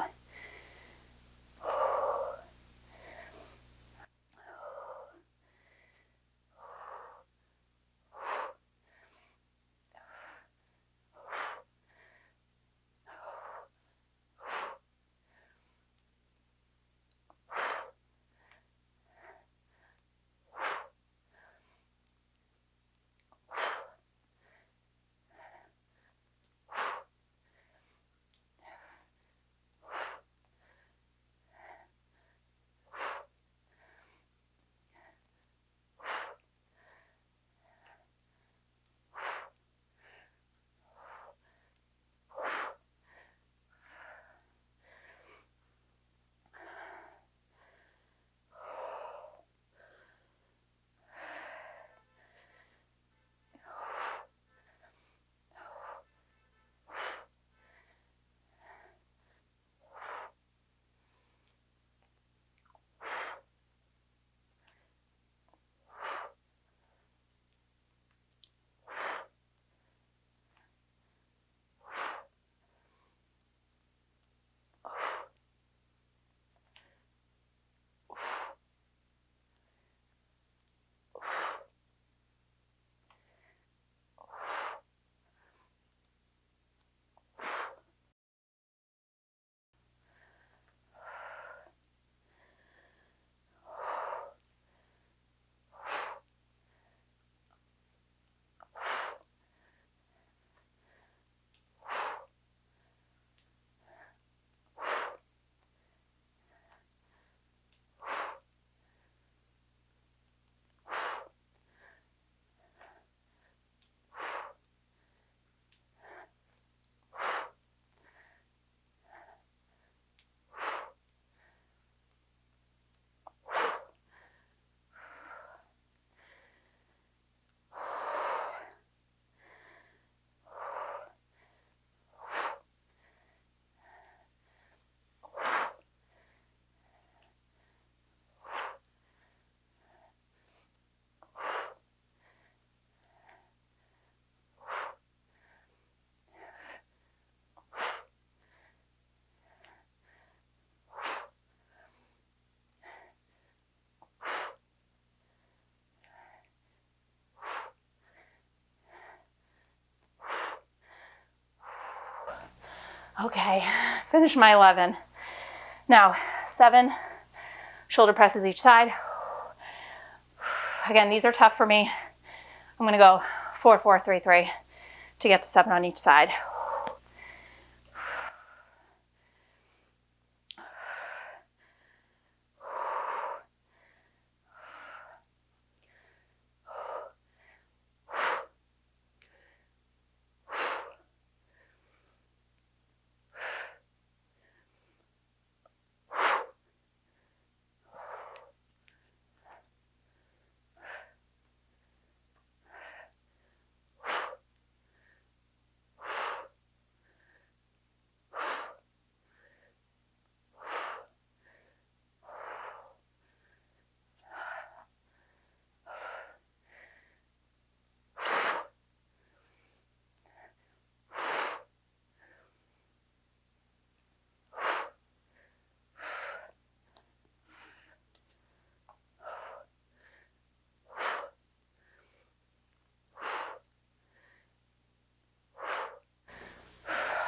Okay, finish my 11. Now, 7 shoulder presses each side. Again, these are tough for me. I'm gonna go 4, 4, 3, 3 to get to 7 on each side.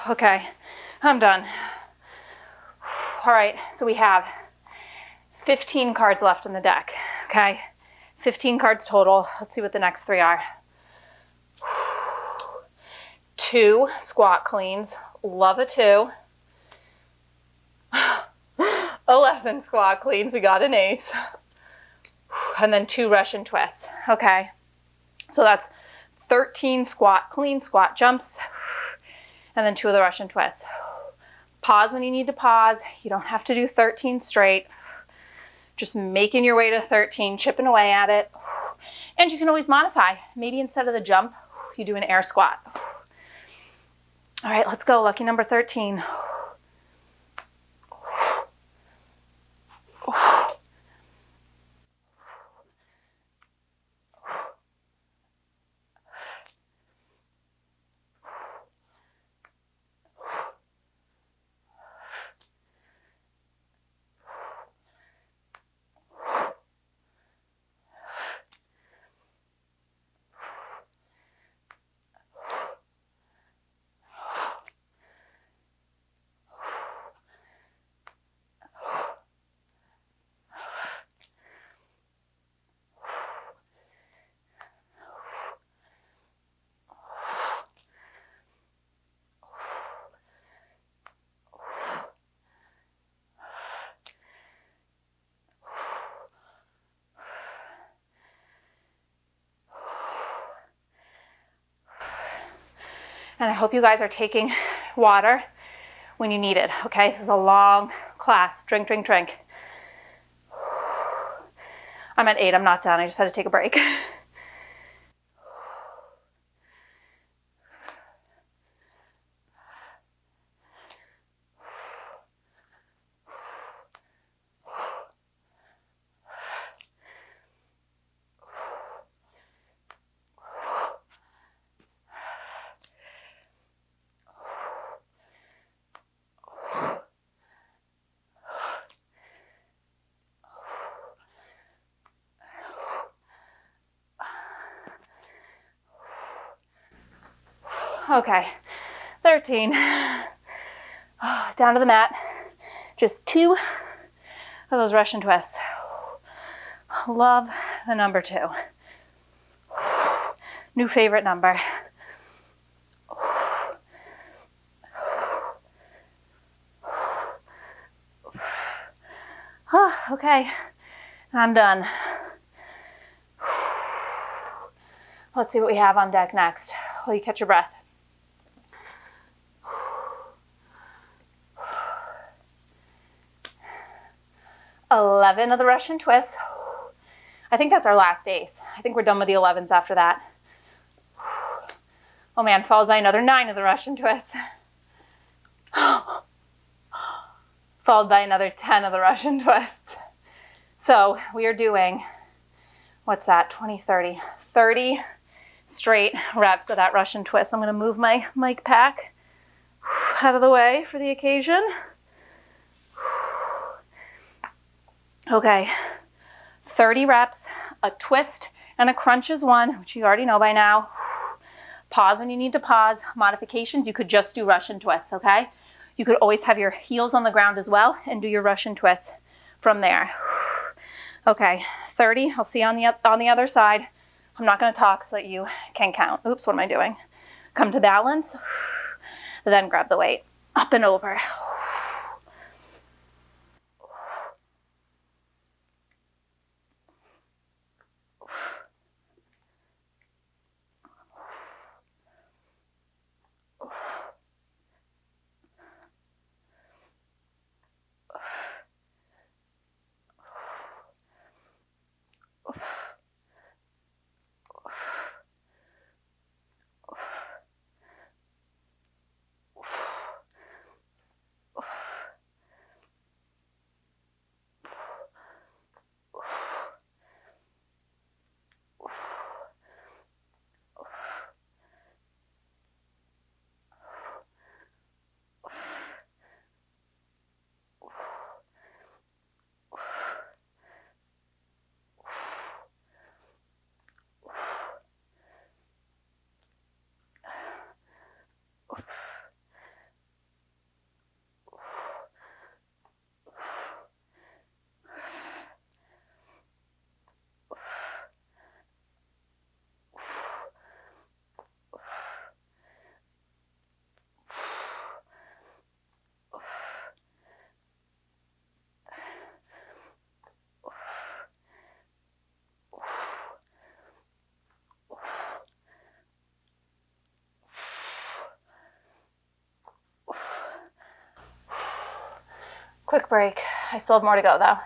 Okay, I'm done. All right, so we have 15 cards left in the deck, okay? 15 cards total. Let's see what the next 3 are. 2 squat cleans, love a 2. 11 squat cleans, we got an ace. And then 2 Russian twists, okay? So that's 13 squat clean, squat jumps, and then 2 of the Russian twists. Pause when you need to pause. You don't have to do 13 straight. Just making your way to 13, chipping away at it. And you can always modify. Maybe instead of the jump, you do an air squat. All right, let's go. Lucky number 13. And I hope you guys are taking water when you need it, okay? This is a long class. Drink, drink, drink. I'm at 8, I'm not done. I just had to take a break. Okay, 13. Down to the mat. Just 2 of those Russian twists. Love the number 2. New favorite number. Okay, I'm done. Let's see what we have on deck next. While you catch your breath. $11 of the Russian twists. I think that's our last ace. I think we're done with the 11s after that. Oh man, followed by another 9 of the Russian twists. Followed by another 10 of the Russian twists. So we are doing, what's that, 20, 30. 30 straight reps of that Russian twist. I'm gonna move my mic pack out of the way for the occasion. Okay, 30 reps, a twist and a crunch is 1, which you already know by now. Pause when you need to pause. Modifications, you could just do Russian twists, okay? You could always have your heels on the ground as well and do your Russian twist from there. Okay, 30. I'll see you on the other side. I'm not going to talk so that you can count. Oops, what am I doing? Come to balance, then grab the weight. Up and over. Quick break. I still have more to go though.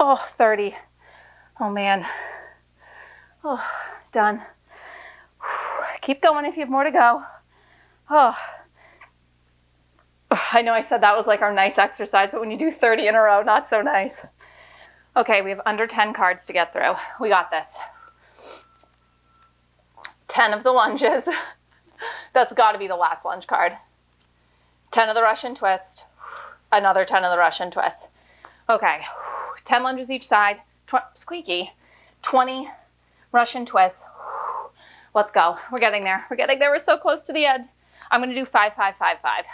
Oh, 30. Oh man. Oh, done. Keep going if you have more to go. Oh. I know I said that was like our nice exercise, but when you do 30 in a row, not so nice. Okay, we have under 10 cards to get through. We got this. 10 of the lunges. That's got to be the last lunge card. 10 of the Russian twist. Another 10 of the Russian twist. Okay, 10 lunges each side. Squeaky. 20 Russian twists. Let's go. We're getting there. We're getting there. We're so close to the end. I'm going to do 5, 5, 5, 5.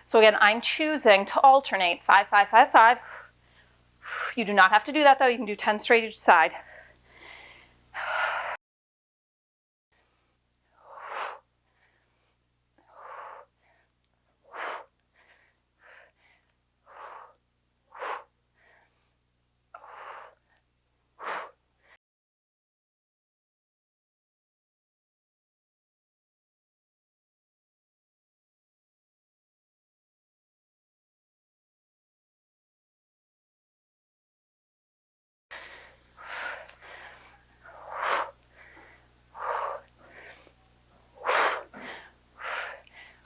So again, I'm choosing to alternate 5, 5, 5, 5. You do not have to do that though. You can do 10 straight each side.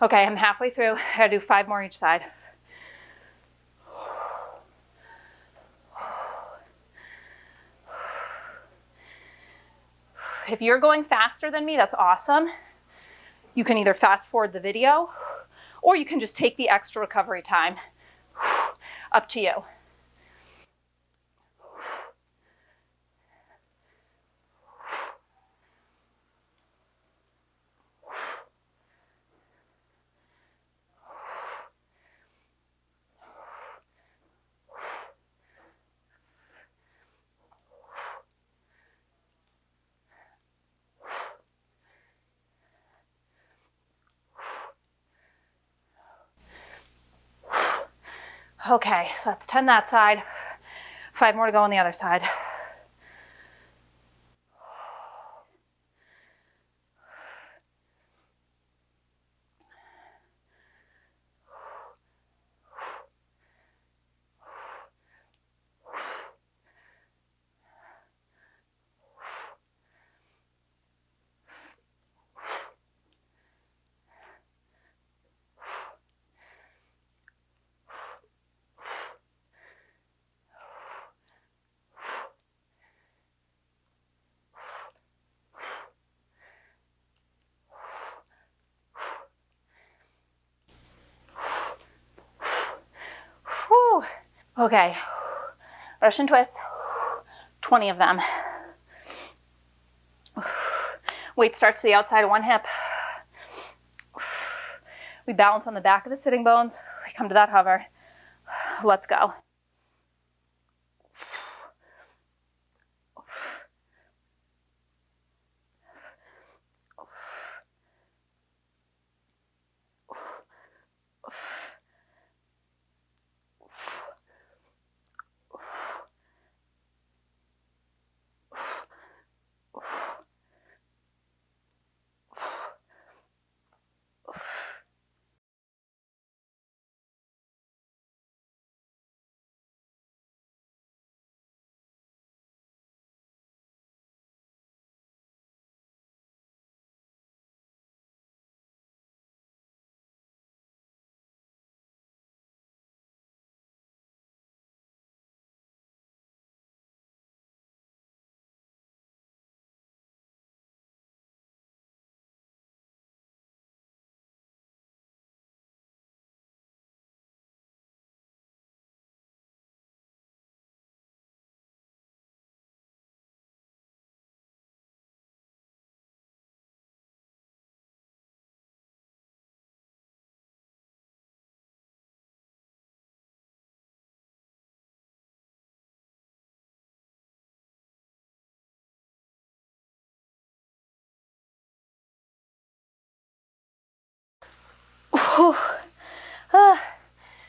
Okay, I'm halfway through. I gotta do 5 more each side. If you're going faster than me, that's awesome. You can either fast forward the video or you can just take the extra recovery time. Up to you. Okay, so that's 10 that side. 5 more to go on the other side. Whew. Okay, Russian twists, 20 of them. Weight starts to the outside of one hip. We balance on the back of the sitting bones. We come to that hover. Let's go.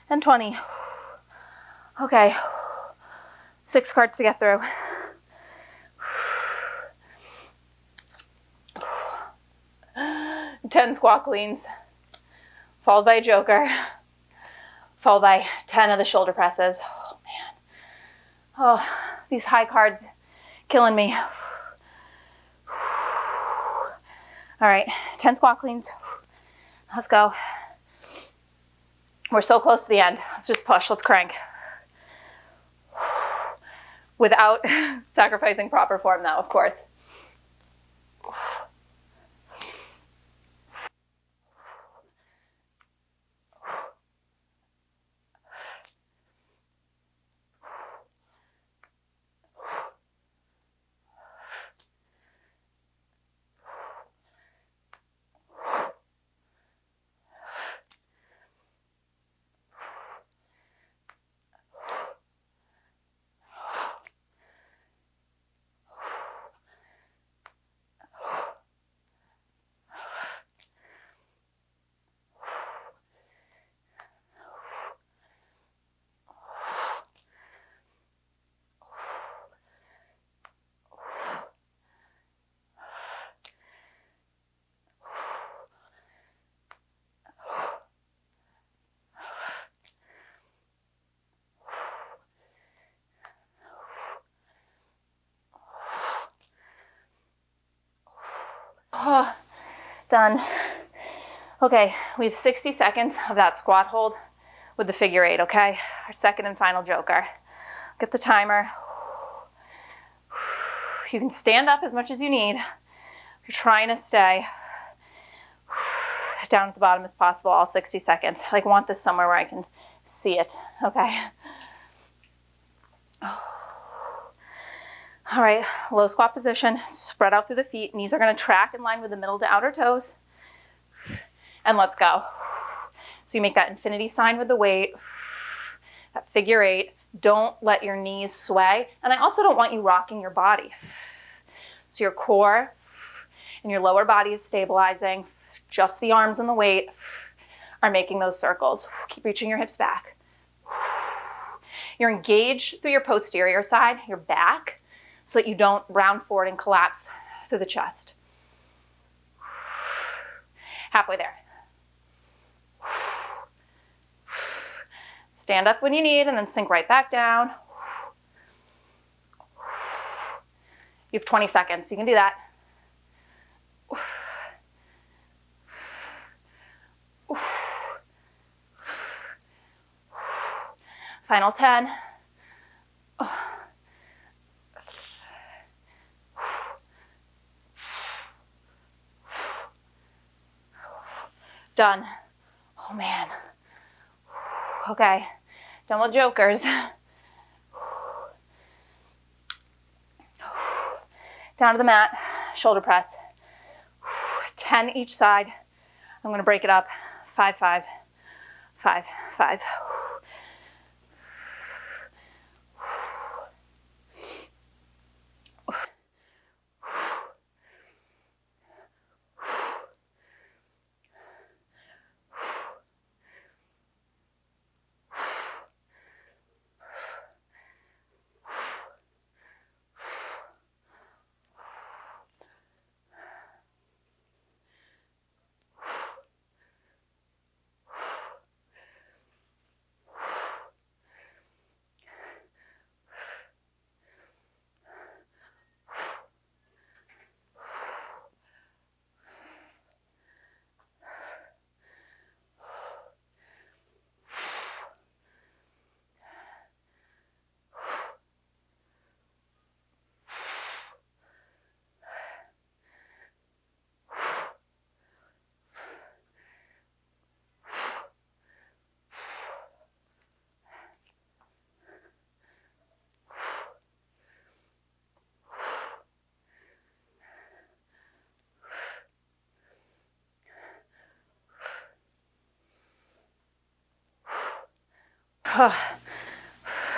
And 20. Okay, 6 cards to get through. 10 squat cleans, followed by a joker, followed by 10 of the shoulder presses. Oh man. Oh, these high cards killing me. All right, 10 squat cleans. Let's go. We're so close to the end. Let's just push. Let's crank. Without sacrificing proper form though, of course. Oh, done. Okay, we have 60 seconds of that squat hold with the figure 8, okay? Our second and final joker. Get the timer. You can stand up as much as you need. You're trying to stay down at the bottom if possible, all 60 seconds. I want this somewhere where I can see it, okay? All right, low squat position, spread out through the feet. Knees are gonna track in line with the middle to outer toes. And let's go. So you make that infinity sign with the weight, that figure 8. Don't let your knees sway. And I also don't want you rocking your body. So your core and your lower body is stabilizing. Just the arms and the weight are making those circles. Keep reaching your hips back. You're engaged through your posterior side, your back, so that you don't round forward and collapse through the chest. Halfway there. Stand up when you need and then sink right back down. You have 20 seconds. You can do that. Final 10. Done. Oh man. Okay. Done with jokers. Down to the mat. Shoulder press. 10 each side. I'm going to break it up. 5, 5, 5, 5.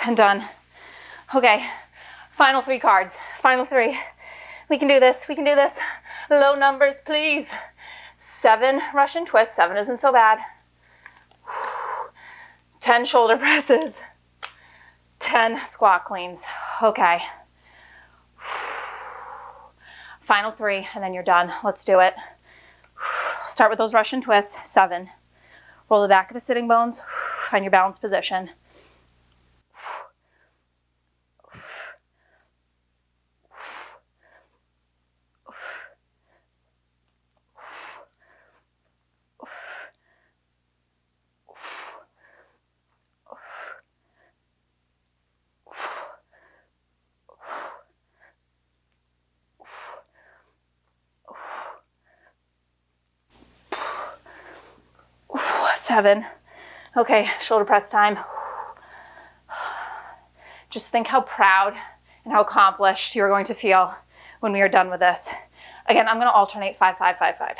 And done. Okay, final 3 cards. Final 3. We can do this. We can do this. Low numbers, please. 7 Russian twists. 7 isn't so bad. 10 shoulder presses. 10 squat cleans. Okay. Final 3, and then you're done. Let's do it. Start with those Russian twists. 7. Roll the back of the sitting bones. Find your balanced position. Seven. Okay, shoulder press time. Just think how proud and how accomplished you're going to feel when we are done with this. Again, I'm going to alternate 5, 5, 5, 5.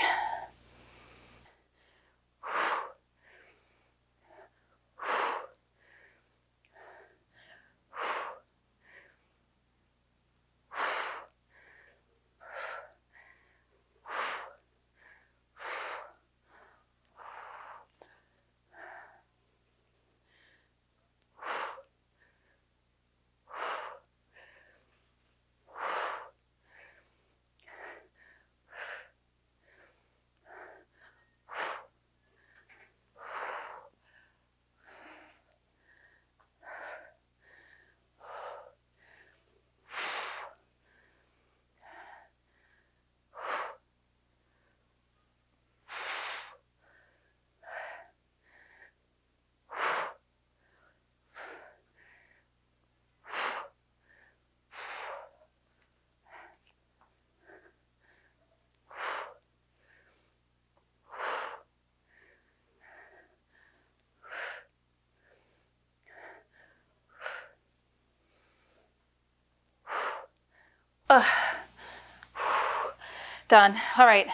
Done. All right.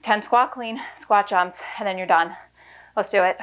10 squat clean, squat jumps, and then you're done. Let's do it.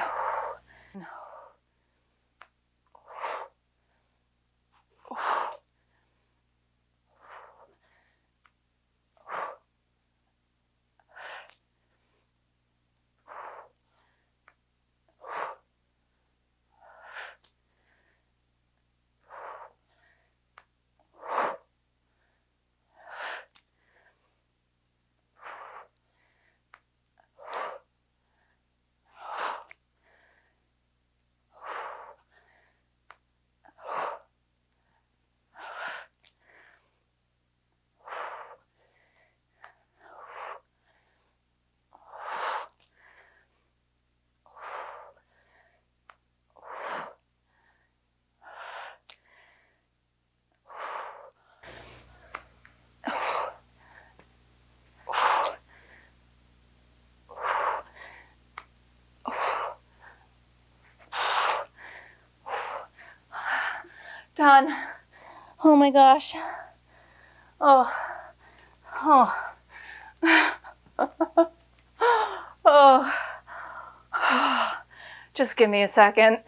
Done. Oh my gosh. Oh. Oh. Oh. Just give me a second.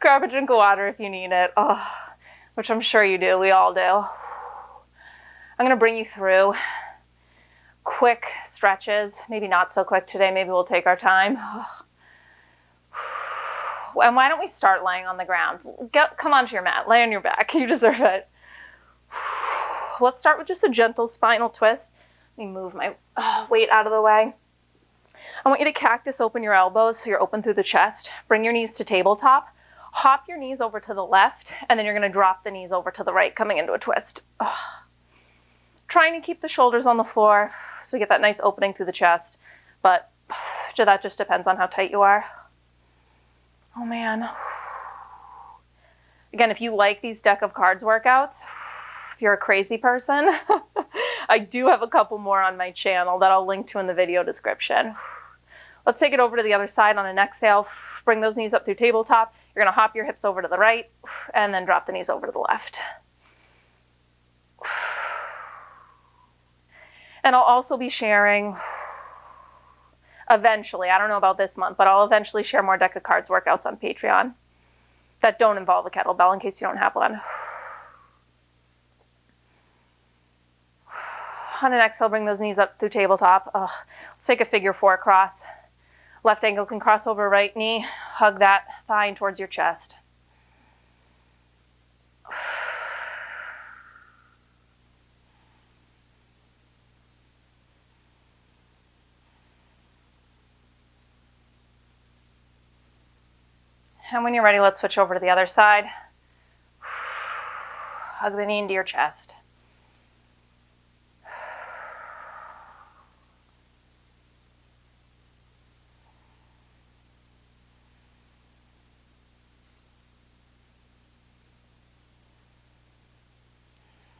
Grab a drink of water if you need it. Oh, which I'm sure you do. We all do. I'm going to bring you through quick stretches. Maybe not so quick today. Maybe we'll take our time. And why don't we start laying on the ground? Come onto your mat. Lay on your back. You deserve it. Let's start with just a gentle spinal twist. Let me move my weight out of the way. I want you to cactus open your elbows so you're open through the chest. Bring your knees to tabletop. Hop your knees over to the left, and then you're going to drop the knees over to the right, coming into a twist. Trying to keep the shoulders on the floor so we get that nice opening through the chest, but that just depends on how tight you are. Oh man. Again, if you like these deck of cards workouts, if you're a crazy person, I do have a couple more on my channel that I'll link to in the video description. Let's take it over to the other side on an exhale. Bring those knees up through tabletop. You're going to hop your hips over to the right and then drop the knees over to the left. And I'll also be sharing eventually, I don't know about this month, but I'll eventually share more deck of cards workouts on Patreon that don't involve a kettlebell in case you don't have one. On an exhale, bring those knees up through tabletop. Let's take a figure 4 cross. Left ankle can cross over right knee. Hug that thigh towards your chest. And when you're ready, let's switch over to the other side. Hug the knee into your chest.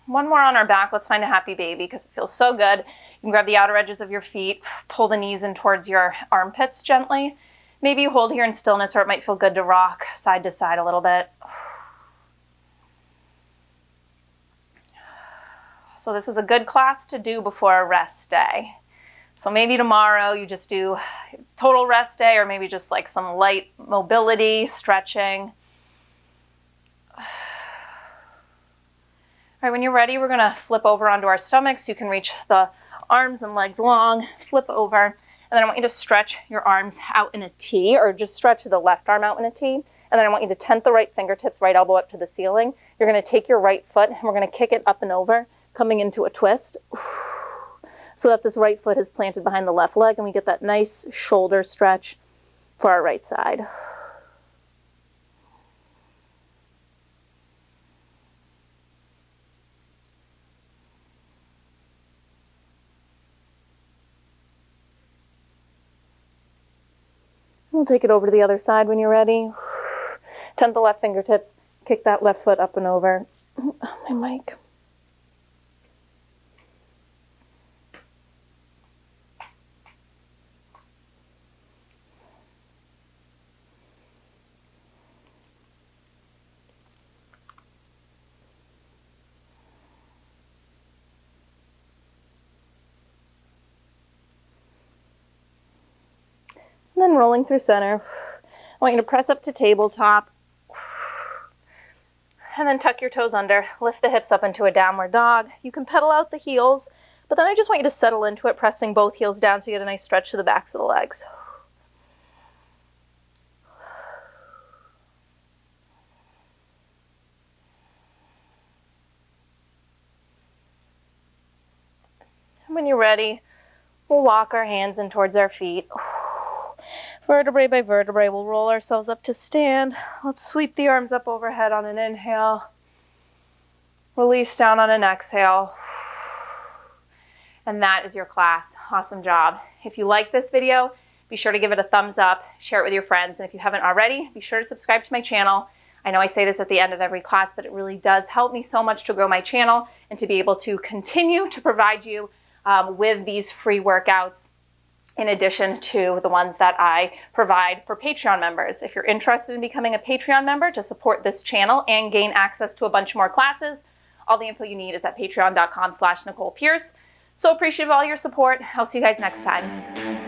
One more on our back. Let's find a happy baby because it feels so good. You can grab the outer edges of your feet, pull the knees in towards your armpits gently. Maybe you hold here in stillness, or it might feel good to rock side to side a little bit. So this is a good class to do before a rest day. So maybe tomorrow you just do total rest day, or maybe just like some light mobility, stretching. All right, when you're ready, we're gonna flip over onto our stomachs. You can reach the arms and legs long, flip over, and then I want you to stretch your arms out in a T, or just stretch the left arm out in a T. And then I want you to tent the right fingertips, right elbow up to the ceiling. You're gonna take your right foot and we're gonna kick it up and over, coming into a twist, so that this right foot is planted behind the left leg and we get that nice shoulder stretch for our right side. We'll take it over to the other side when you're ready. Tent the left fingertips, kick that left foot up and over. Oh, my mic. And then rolling through center. I want you to press up to tabletop. And then tuck your toes under. Lift the hips up into a downward dog. You can pedal out the heels, but then I just want you to settle into it, pressing both heels down so you get a nice stretch to the backs of the legs. And when you're ready, we'll walk our hands in towards our feet. Vertebrae by vertebrae, we'll roll ourselves up to stand. Let's sweep the arms up overhead on an inhale. Release down on an exhale. And that is your class. Awesome job. If you like this video, be sure to give it a thumbs up, share it with your friends, and if you haven't already, be sure to subscribe to my channel. I know I say this at the end of every class, but it really does help me so much to grow my channel and to be able to continue to provide you with these free workouts in addition to the ones that I provide for Patreon members. If you're interested in becoming a Patreon member to support this channel and gain access to a bunch more classes, all the info you need is at patreon.com/Nicole Pierce. So appreciative of all your support. I'll see you guys next time.